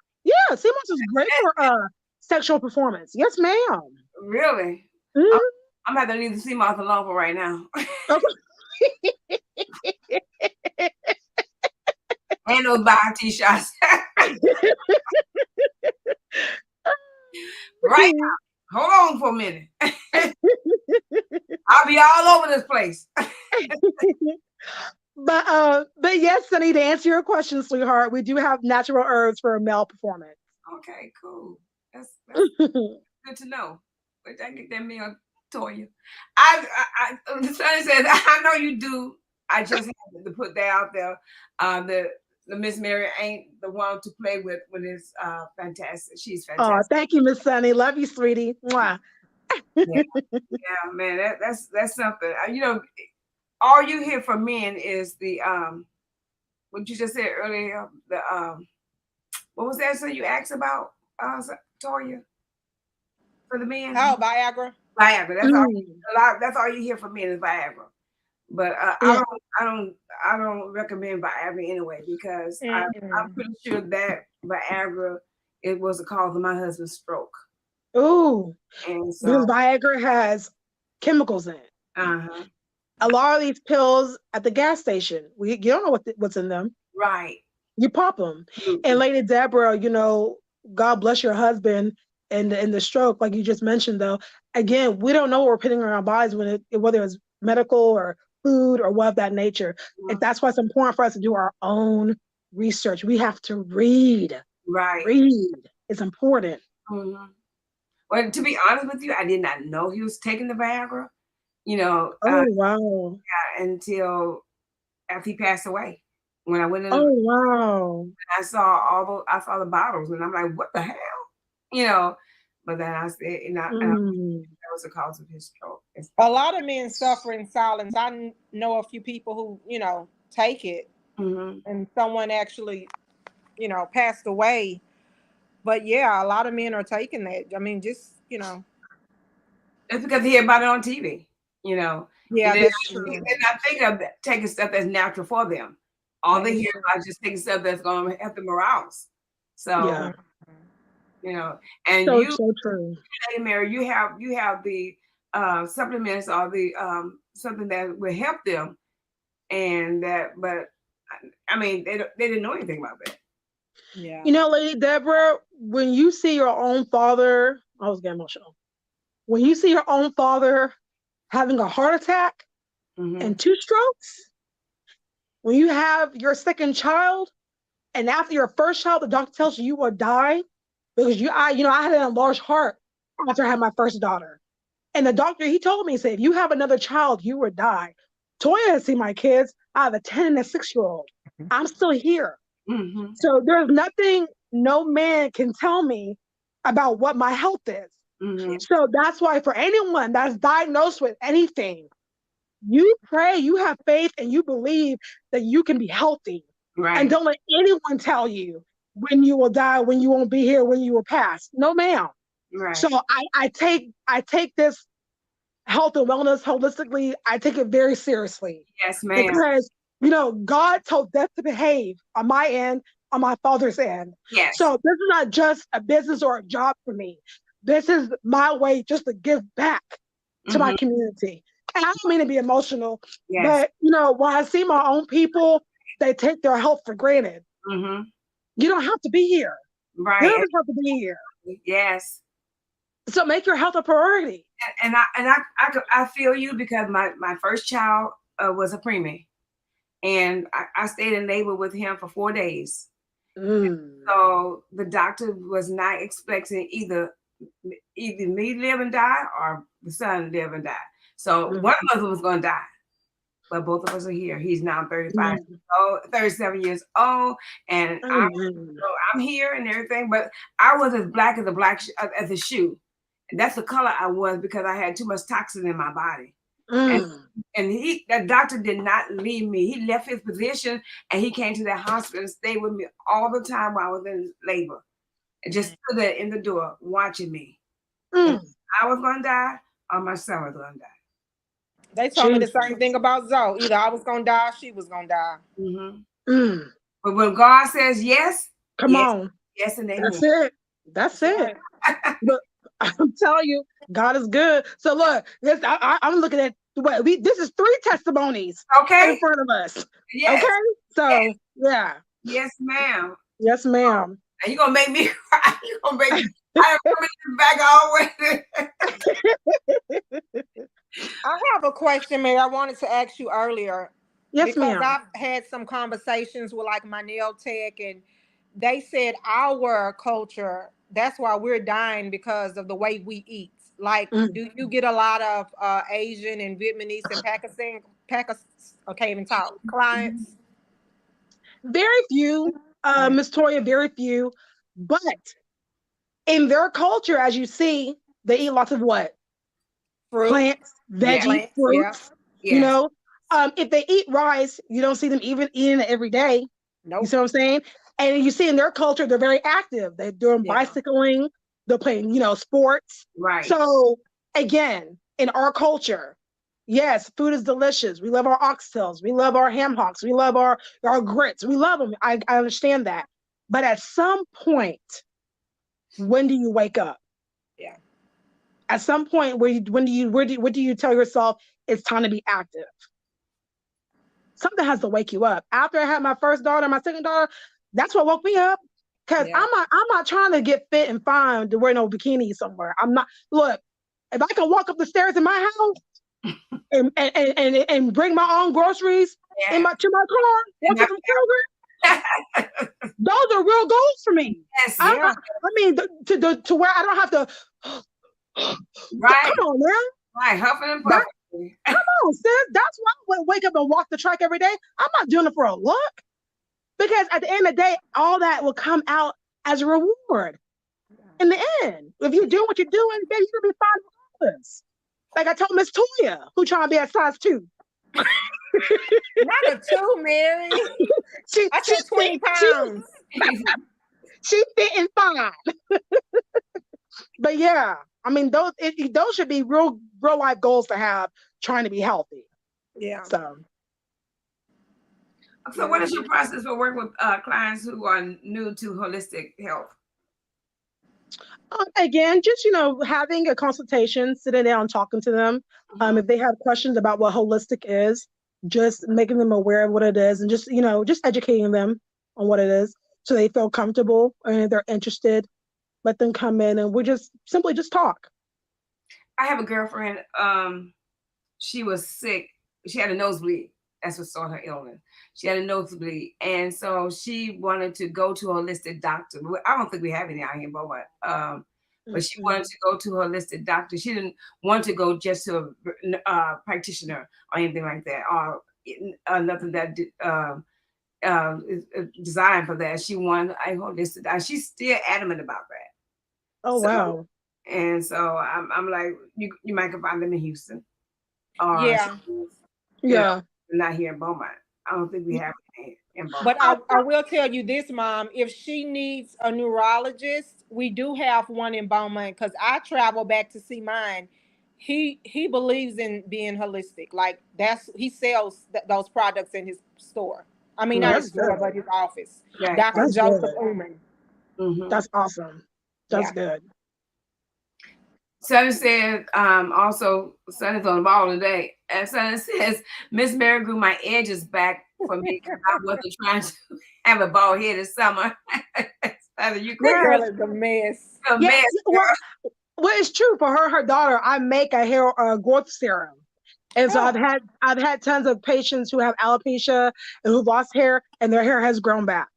sea moss is great for sexual performance. Yes, ma'am. Really? I'm, Mhm. I'm gonna have to leave the sea moth alone for right now. Ain't no bio shots. Right now. Hold on for a minute. I'll be all over this place. But yes, Sunny, to answer your question, sweetheart, we do have natural herbs for male performance. Okay, cool. That's good to know. Wait till I get that meal, Toya. The son says, I know you do. I just had to put that out there. The Miss Mary ain't the one to play with when it's fantastic. She's Oh, fantastic. thank you, Miss Sunny. Love you, sweetie. Mwah. Yeah, yeah, man. That's something. All you hear from men is the what you just said earlier. The what was that? So you asked about Toya for the men? Oh, Viagra. Viagra. That's all. Mm, That's all you hear from me is Viagra. But yeah. I don't recommend Viagra anyway because I'm Mm-mm. pretty sure that Viagra it was the cause of my husband's stroke, Ooh, and so because Viagra has chemicals in it. uh-huh, A lot of these pills at the gas station, you don't know what's in them. right, You pop them. And absolutely, Lady Deborah, God bless your husband and the stroke, like you just mentioned, though. Again, we don't know what we're putting in our bodies whether it's medical or food or what of that nature. And Mhm. that's why it's important for us to do our own research. We have to read. Right. Read. It's important. Hmm. Well, to be honest with you, I did not know he was taking the Viagra, you know, Oh wow. until after he passed away. When I went in, Oh wow. I saw I saw the bottles, and I'm like, what the hell, you know? But then I said, Mm. that was the cause of his stroke. A lot of men suffer in silence. I know a few people who, take it, Mm-hmm. and someone actually, passed away. But yeah, a lot of men are taking that. I mean, just, It's because he hear about it on TV, you know. yeah, They're that's true. not thinking of taking stuff that's natural for them. All That they is hear true. about is just taking stuff that's going to help them arouse. So, Yeah. Mhm. you know, and So you, so true. Lady Mary, you have the supplements or the something that will help them, and that, but I mean, they didn't know anything about that. Yeah. You know, Lady Deborah, when you see your own father, I was getting emotional. When you see your own father having a heart attack Mm-hmm. and two strokes, when you have your second child, and after your first child, the doctor tells you you will die because I had an enlarged heart after I had my first daughter. And the doctor, he told me, he said, if you have another child, you will die. Toya has seen my kids. I have a 10 and a 6-year old. I'm still here. Mm-hmm. So there's nothing no man can tell me about what my health is. Mm-hmm. So that's why for anyone that's diagnosed with anything, you pray, you have faith, and you believe that you can be healthy. And Right. don't let anyone tell you when you will die, when you won't be here, when you will pass. No, ma'am. So Right. I take this health and wellness holistically. I take it very seriously Yes, ma'am. because God told death to behave on my end, on my father's end. Yes. So this is not just a business or a job for me. This is my way just to give back to my Mm-hmm. community. And I don't mean to be emotional, Yes. but when I see my own people, they take their health for granted. Mm-hmm. You don't have to be here. None of Right. us have to be here. Yes. So make your health a priority. I feel you because my first child was a preemie, and I stayed in labor with him for 4 days. Mm. So the doctor was not expecting either me live and die or the son live and die. So Mm. one of us was going to die, but both of us are here. He's now 35 Amen. years old, 37 years old, and Amen. I'm here and everything. But I was as black as as a shoe. And that's the color I was because I had too much toxin in my body. And Mm. that doctor did not leave me. He left his position and he came to that hospital and stayed with me all the time while I was in labor. And just stood there in the door watching me. If Mm. I was gonna die or my son was gonna die. They told me the Jesus. same thing about Zoe. Either I was gonna die or she was gonna die. Mm-hmm. Mm. But when God says yes, Come yes, on. yes, and amen. That's it. That's That's it. right. Look, I'm telling you, God is good. So look, I'm looking at what this is 3 testimonies in Okay. front of us. Okay. Yes. Yes. So yeah. Yes, ma'am. Yes, ma'am. And you're gonna make me cry. You're gonna make me. I remember back always. I have a question, Mary. I wanted to ask you earlier Yes, because ma'am. I've had some conversations with like my nail tech, and they said our culture, that's why we're dying because of the way we eat. Like, Mm. do you get a lot of Asian and Vietnamese and Pakistan, I can't even talk, clients? Very few, Miss Toya, very few. But in their culture, as you see, they eat lots of what? Fruit, Plants, Yes. veggies, plants, yeah. fruits. You Yes. know, if they eat rice, you don't see them even eating it every day. You Nope. see what I'm saying? And you see in their culture, they're very active. They're doing Yeah. bicycling, they're playing, sports. Right. So again, in our culture, yes, food is delicious. We love our oxtails, we love our ham hocks, we love our grits, we love them. I understand that. But at some point, when do you wake up? Yeah. At some point, what do you tell yourself it's time to be active? Something has to wake you up. After I had my first daughter, my second daughter, that's what woke me up. Because I'm not trying to get fit and fine to wear no bikini somewhere. I'm not. Look, if I can walk up the stairs in my house and bring my own groceries to my car, walk to the Kroger, those are real goals for me. Yes, I mean, to where I don't have to. Right. Come on, man. Right, huffing and puffing. Come on, sis. That's why I wake up and walk the track every day. I'm not doing it for a look. Because at the end of the day, all that will come out as a reward. In the end, if you're doing what you're doing, baby, you're gonna be fine regardless. Like I told Miss Toya, who trying to be a size 2. Not a 2, Mary. I said 20 pounds. She fitting fine. But yeah, I mean, those should be real life goals to have, trying to be healthy. Yeah. So what is your process for working with clients who are new to holistic health? Again, just, having a consultation, sitting down, talking to them. If they have questions about what holistic is, just making them aware of what it is, and just educating them on what it is, so they feel comfortable, and if they're interested, let them come in, and we just simply just talk. I have a girlfriend. She was sick. She had a nosebleed. That's what started her illness. She had a nosebleed, and so she wanted to go to a holistic doctor. I don't think we have any out here in Beaumont. But she wanted to go to a holistic doctor. She didn't want to go just to a practitioner or anything like that, or nothing that is designed for that. She wanted a holistic doctor. She's still adamant about that. Oh, wow. And so I'm like, you might can find them in Houston. Yeah. Not here in Beaumont. I don't think we have it in Beaumont. But I will tell you this, Mom. If she needs a neurologist, we do have one in Beaumont, because I travel back to see mine. He believes in being holistic. Like he sells those products in his store. I mean, not his store, but his office. Yeah. Dr. Joseph Uman. That's awesome. That's good. Sonny said, also, Sonny's on the ball today. And Sonny says, Miss Mary grew my edges back for me because I wasn't trying to have a bald head this summer. You girl is a mess. Well, it's true for her daughter. I make a hair growth serum. And so I've had tons of patients who have alopecia and who've lost hair, and their hair has grown back.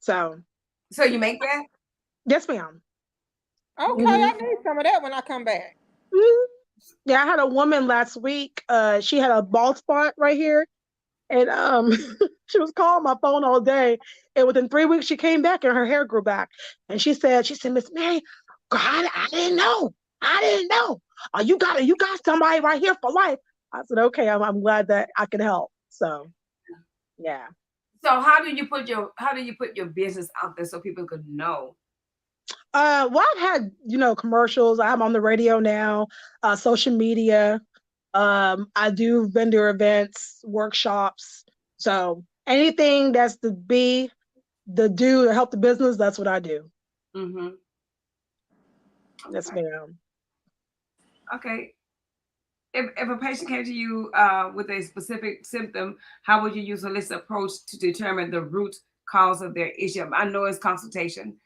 So you make that? Yes, ma'am. Okay, I need some of that when I come back. Yeah, I had a woman last week. She had a bald spot right here, and she was calling my phone all day. And within 3 weeks, she came back and her hair grew back. And she said, Miss Mary, God, I didn't know. You got somebody right here for life. I said, okay, I'm glad that I can help. So, yeah. So how do you put your business out there so people could know? Well, I've had, commercials. I'm on the radio now, social media. I do vendor events, workshops. So anything that's to help the business, that's what I do. Mm-hmm. Yes, ma'am. Okay. If a patient came to you with a specific symptom, how would you use a holistic approach to determine the root cause of their issue? I know it's consultation.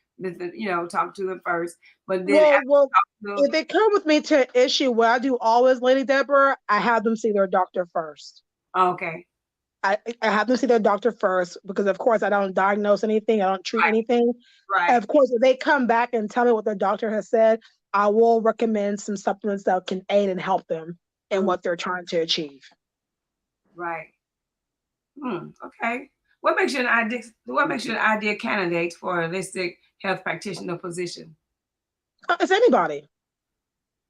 Talk to them first, but then if they come with me to an issue, what I do always, Lady Deborah, I have them see their doctor first. Okay. I have them see their doctor first, because of course I don't diagnose anything, I don't treat anything. Right. And of course, if they come back and tell me what their doctor has said, I will recommend some supplements that can aid and help them in what they're trying to achieve. Right. Okay. What makes you an ideal candidate for a holistic health practitioner position? It's anybody.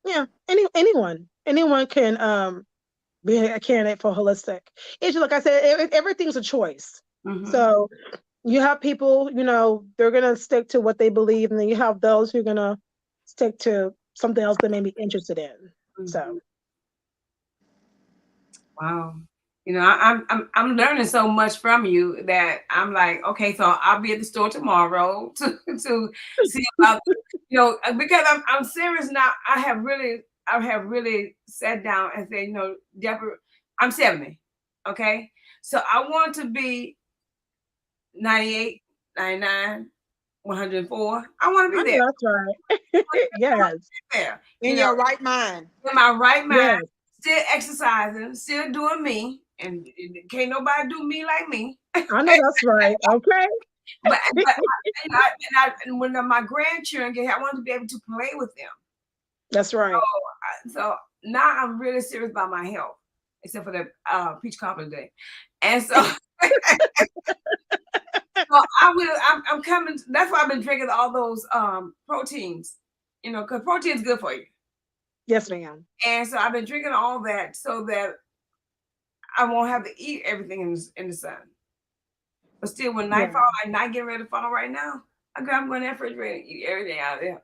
Yeah, anyone can be a candidate for holistic. It's like I said, everything's a choice. So you have people, they're gonna stick to what they believe, and then you have those who are gonna stick to something else they may be interested in. So, wow. I'm learning so much from you that I'm like, okay, so I'll be at the store tomorrow to see about, because I'm serious now. I have really sat down and said, Deborah, I'm 70. Okay. So I want to be 98, 99, 104. I want to I be know there. that's right. Yes. There. In your right mind. In my right mind, Yes. still exercising, still doing me, and can't nobody do me like me. I know that's right. Okay. And when my grandchildren get here, I want to be able to play with them. That's right. So now I'm really serious about my health, except for the peach cobbler day, and so. So I'm coming. That's why I've been drinking all those proteins, because protein is good for you. Yes, ma'am. And so I've been drinking all that so that I won't have to eat everything in the sun. But still, when night fall, I'm not getting ready to fall right now. I'm going to the refrigerator and eat everything out of there.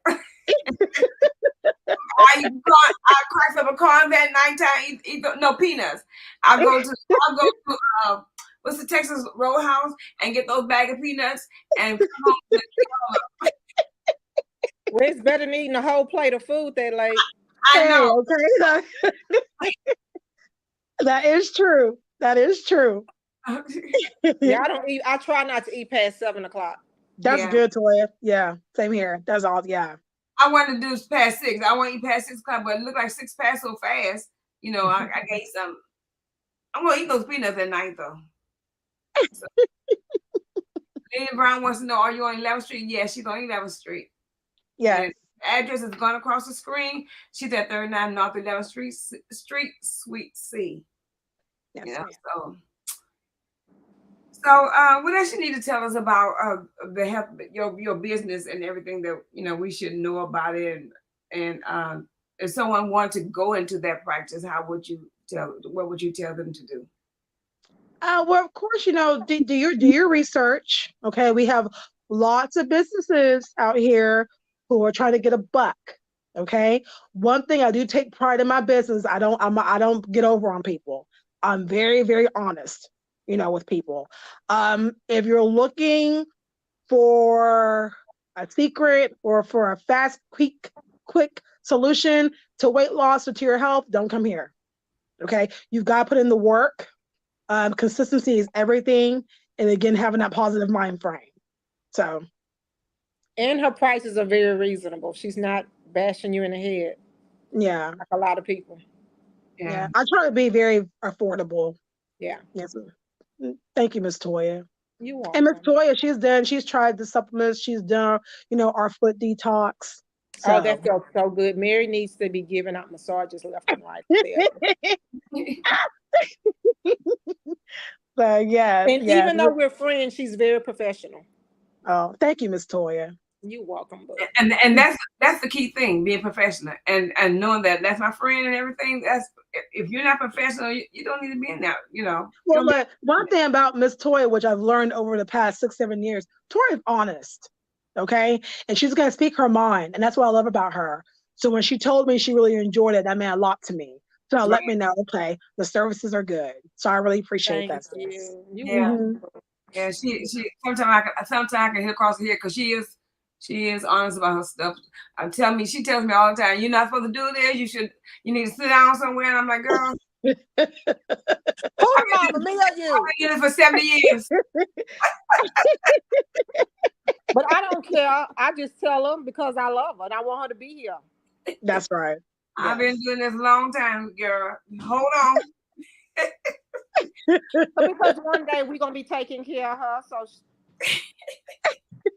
I crack up a corn that nighttime. Eat no peanuts. I'll go to what's the Texas Roadhouse and get those bag of peanuts and come home. Well, it's better than eating a whole plate of food that late. I know. Okay. That is true. That is true. Yeah, I don't eat. I try not to eat past 7:00. That's good, Toya. Yeah, same here. That's all. Yeah. I want to do past 6. I want to eat past 6 o'clock, but it looked like 6 passed so fast. I can eat some. I'm gonna eat those peanuts at night though. So. Lily Brown wants to know, are you on 11th Street? Yes, she's on 11th Street. Yeah. Address is going across the screen. She's at 39 North 11th Street, Suite C. Yes, So, what else you need to tell us about the health, your business and everything that we should know about it, and if someone wanted to go into that practice, what would you tell them to do? Well, of course, do your research. Okay, we have lots of businesses out here who are trying to get a buck. Okay, one thing I do take pride in my business. I don't get over on people. I'm very, very honest, with people. If you're looking for a secret or for a fast, quick solution to weight loss or to your health, don't come here. Okay, you've got to put in the work. Consistency is everything, and again, having that positive mind frame. So, and her prices are very reasonable. She's not bashing you in the head. Yeah, like a lot of people. Yeah, I try to be very affordable. Yeah. Yes. Thank you, Miss Toya. You are. And Miss Toya, she's tried the supplements. She's done, our foot detox. So. Oh, that felt so good. Mary needs to be giving out massages left and right. So yeah. And even though we're friends, she's very professional. Oh, thank you, Miss Toya. You're welcome. Bud. And that's the key thing, being professional and knowing that that's my friend and everything. That's, if you're not professional, you don't need to be in that, Well, look, one thing about Miss Toya, which I've learned over the past 6-7 years, Toya's honest, okay? And she's going to speak her mind. And that's what I love about her. So when she told me she really enjoyed it, that meant a lot to me. So let me know, okay, the services are good. So I really appreciate that. Yeah, she sometimes I can hear across here because she is honest about her stuff. She tells me all the time, you're not supposed to do this. You need to sit down somewhere. And I'm like, girl. Who mama, me or you? I've been doing it for 70 years. But I don't care. I just tell them because I love her and I want her to be here. That's right. I've been doing this a long time, girl. Hold on. Because one day we're gonna be taking care of her. So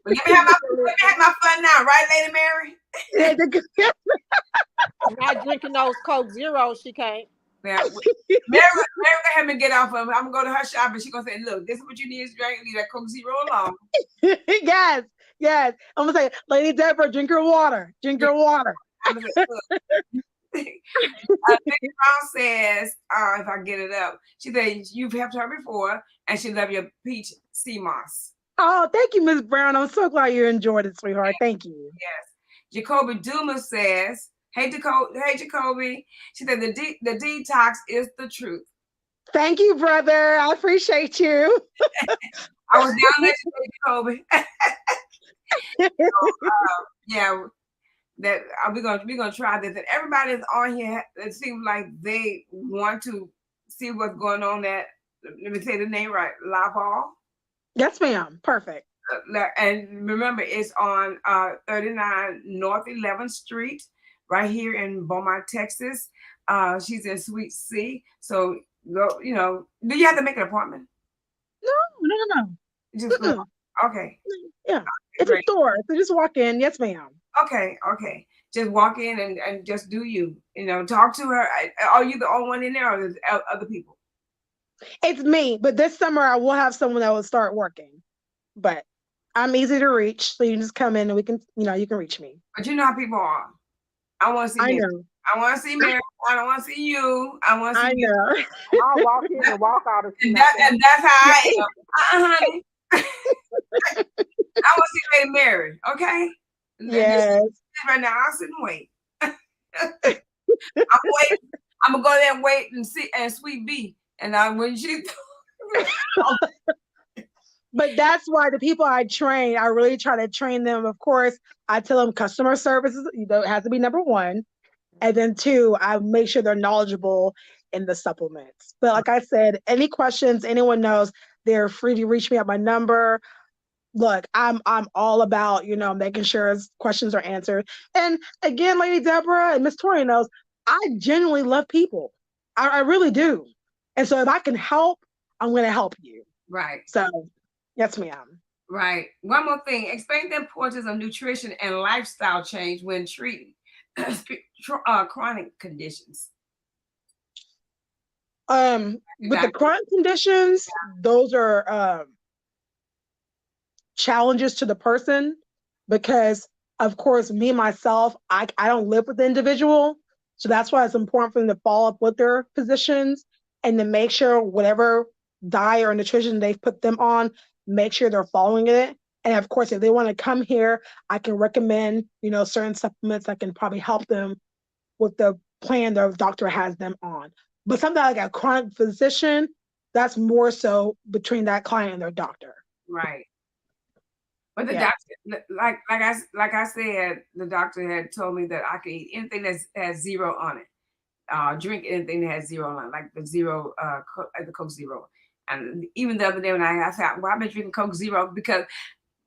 let me have my fun now, right, Lady Mary? I'm not drinking those Coke Zeros. She can't. Yeah, Mary gonna have me get off of it. I'm gonna go to her shop and she's gonna say, "Look, this is what you need to drink. Leave that Coke Zero alone." Yes. I'm gonna say, Lady Deborah, drink your water. Drink your water. I'm gonna say, Lady Brown says, if I get it up, she said you've helped her before, and she loved your peach sea moss. Oh, thank you, Miss Brown. I'm so glad you enjoyed it, sweetheart. Thank you. Yes. Jacoby Dumas says, Hey, Jacoby. She said the detox is the truth. Thank you, brother. I appreciate you. I was down there today, Jacoby. Yeah, that we're gonna try this. And everybody that's on here, it seems like they want to see what's going on at, let me say the name right, La Paul. Yes, ma'am. Perfect. And remember, it's on 39 North 11th Street, right here in Beaumont, Texas. She's in Suite C. So go, do you have to make an appointment? No. Just go. Mm-mm. Okay. Yeah. It's a Great. store. So just walk in. Yes, ma'am. Okay. Just walk in and just do you. Talk to her. Are you the only one in there, or there's other people? It's me, but this summer I will have someone that will start working. But I'm easy to reach, so you can just come in and we can, you can reach me. But you know how people are. I want to see I Mary. know. I want to see Mary. I don't want to see you. I want to see I you. know. I'll walk in and walk out if she's And, not there. and that's how I am. Honey. I want to see Lady Mary. Okay. Yes. Right now, I'll sit and wait. I'm waiting. I'm gonna go there and wait and see and sweet B. And when she But that's why the people I train, I really try to train them. Of course, I tell them customer service has to be number one. And then two, I make sure they're knowledgeable in the supplements. But like I said, any questions, anyone knows, they're free to reach me at my number. Look, I'm all about, making sure questions are answered. And again, Lady Deborah and Miss Tori knows, I genuinely love people. I really do. And so if I can help, I'm going to help you. right. So, yes, ma'am. Right. One more thing. Explain the importance of nutrition and lifestyle change when treating chronic conditions. With the chronic conditions, those are challenges to the person because, of course, me myself, I don't live with the individual. So that's why it's important for them to follow up with their physicians and to make sure whatever diet or nutrition they've put them on, make sure they're following it. And of course, if they want to come here, I can recommend, certain supplements that can probably help them with the plan their doctor has them on. But something like a chronic physician, that's more so between that client and their doctor. Right. But the doctor, like I said, the doctor had told me that I can eat anything that has zero on it. Drink anything that has zero on it, like the zero, the Coke Zero. And even the other day when I said, well, I've been drinking Coke Zero because,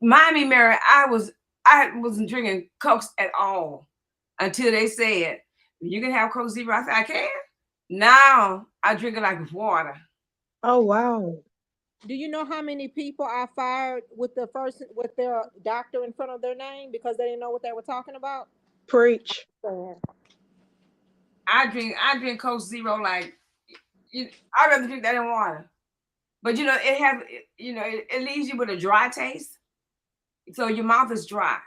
mind me, Mary, I wasn't drinking Cokes at all until they said you can have Coke Zero. I said I can. Now I drink it like water. Oh wow. Do you know how many people I fired with their doctor in front of their name because they didn't know what they were talking about? Preach. I drink Coke Zero like I'd rather drink that than water. But it has it leaves you with a dry taste, so your mouth is dry.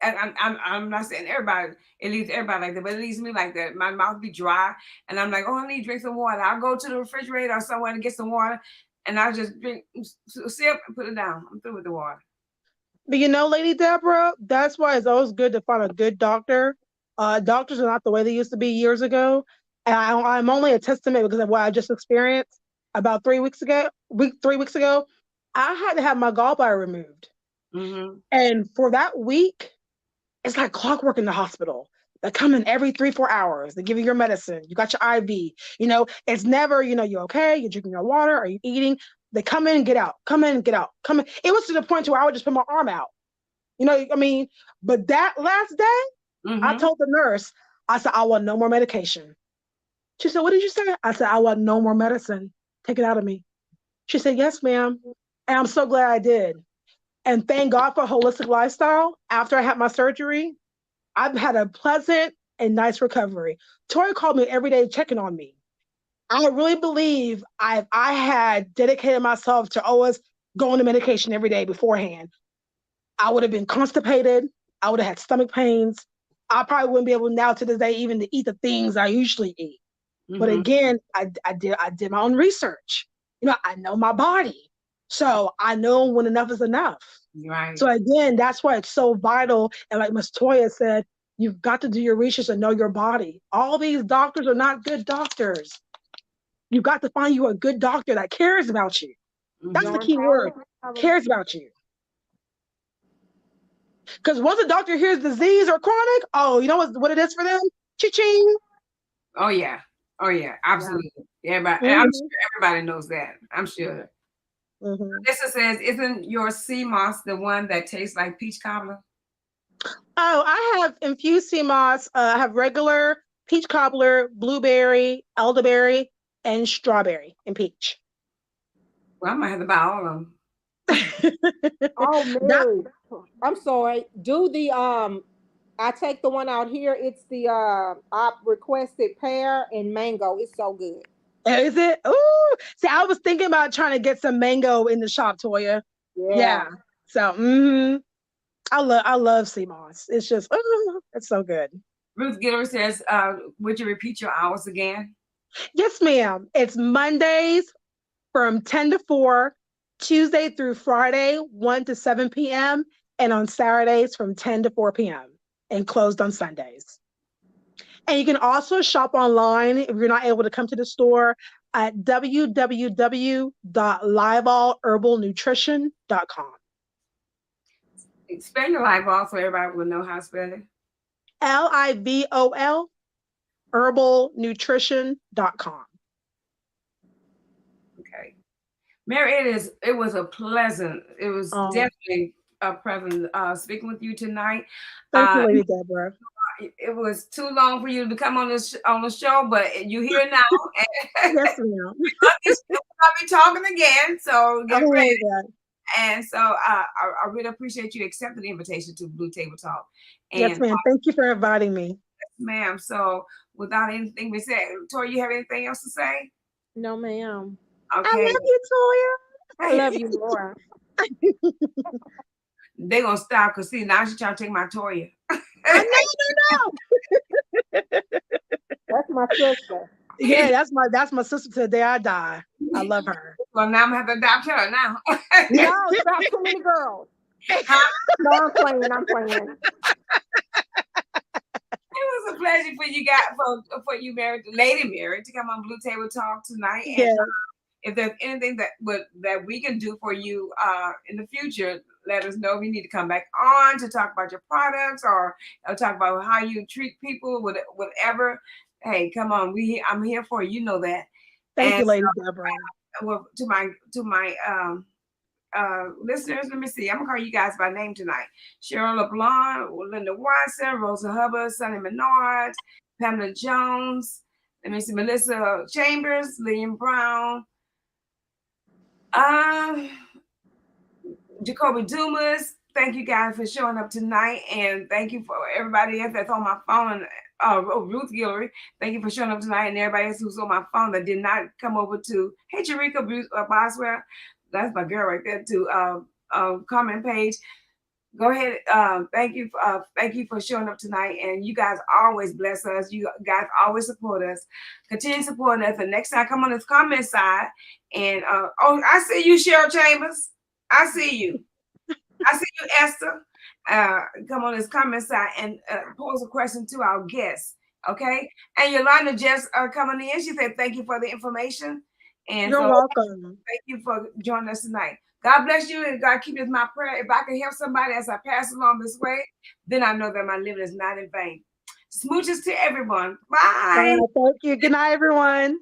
And I'm not saying it leaves everybody like that, but it leaves me like that. My mouth be dry, and I'm like, oh, I need to drink some water. I'll go to the refrigerator or somewhere to get some water, and I'll just drink, sip, and put it down. I'm through with the water. But Lady Deborah, that's why it's always good to find a good doctor. Doctors are not the way they used to be years ago. And I'm only a testament because of what I just experienced about 3 weeks ago. 3 weeks ago, I had to have my gallbladder removed. Mm-hmm. And for that week, it's like clockwork in the hospital. They come in every 3-4 hours. They give you your medicine. You got your IV. It's never, you okay? You're drinking your water. Are you eating? They come in and get out. Come in and get out. Come in. It was to the point where I would just put my arm out. But that last day, Mm-hmm. I told the nurse, I said, I want no more medication. She said, what did you say? I said, I want no more medicine. Take it out of me. She said, yes, ma'am. And I'm so glad I did. And thank God for holistic lifestyle. After I had my surgery, I've had a pleasant and nice recovery. Tori called me every day checking on me. I really believe I had dedicated myself to always going to medication every day beforehand. I would have been constipated. I would have had stomach pains. I probably wouldn't be able now to this day even to eat the things I usually eat. Mm-hmm. But again, I did my own research. I know my body. So I know when enough is enough. Right. So again, that's why it's so vital. And like Ms. Toya said, you've got to do your research and know your body. All these doctors are not good doctors. You've got to find you a good doctor that cares about you. That's the key word. Cares about you. Because once a doctor hears disease or chronic, oh, you know what it is for them? Cha-ching. Oh yeah. Absolutely. Yeah. Everybody, and I'm sure everybody knows that. I'm sure. This says, isn't your sea moss the one that tastes like peach cobbler? Oh, I have infused sea moss. I have regular peach cobbler, blueberry, elderberry, and strawberry and peach. Well, I might have to buy all of them. Oh, That Mary, I'm sorry. Do the I take the one out here. It's the I requested pear and mango. It's so good. is it? Ooh, see, I was thinking about trying to get some mango in the shop, Toya. Yeah. Yeah. So, I love sea moss. It's just, it's so good. Ruth Giller says, would you repeat your hours again? Yes, ma'am. It's Mondays from 10 to 4, Tuesday through Friday, 1 to 7 p.m., and on Saturdays from 10 to 4 p.m., and closed on Sundays. And you can also shop online if you're not able to come to the store at www.liveallherbalnutrition.com. Spell your life off so everybody will know how to spell it. LIVOL herbalnutrition.com. Okay. Mary, it was definitely a pleasant speaking with you tonight. Thank you, Lady Deborah. It was too long for you to come on the show, but you're here now. Yes, ma'am. I'll be talking again, so get ready. That. And so I really appreciate you accepting the invitation to Blue Table Talk. And, yes, ma'am. Thank you for inviting me. Ma'am. So without anything we said, Tori, you have anything else to say? No, ma'am. Okay. I love you, Toya. I love you more. They're gonna stop because see now she's trying to take my Toya. No. That's my sister. Yeah, that's my sister to the day I die. I love her. Well, now I'm gonna have to adopt her now. No, stop too many girls. No, I'm playing. It was a pleasure for you guys, for you, Lady Mary, to come on Blue Table Talk tonight. And Yes. If there's anything that we can do for you in the future, let us know. We need to come back on to talk about your products or talk about how you treat people, whatever. Hey, come on, I'm here for you. You know that. Thank you, Lady Deborah. Well, to my listeners, let me see. I'm gonna call you guys by name tonight. Cheryl LeBlanc, Linda Watson, Rosa Hubbard, Sonny Menard, Pamela Jones. Let me see, Melissa Chambers, Lillian Brown, Jacoby Dumas. Thank you guys for showing up tonight, and thank you for everybody else that's on my phone. Ruth Guillory, thank you for showing up tonight, and everybody else who's on my phone that did not come over to. Hey, Jerika Boswell, that's my girl right there too. Comment page. Go ahead. Thank you for showing up tonight, and you guys always bless us. You guys always support us. Continue supporting us. And next time, come on this comment side. And I see you, Cheryl Chambers. I see you. I see you, Esther. Come on this comment side and pose a question to our guests. Okay. And Yolanda just coming in. She said, "Thank you for the information." And you're welcome. Thank you for joining us tonight. God bless you, and God keep us my prayer. If I can help somebody as I pass along this way, then I know that my living is not in vain. Smooches to everyone. Bye. Thank you. Good night, everyone.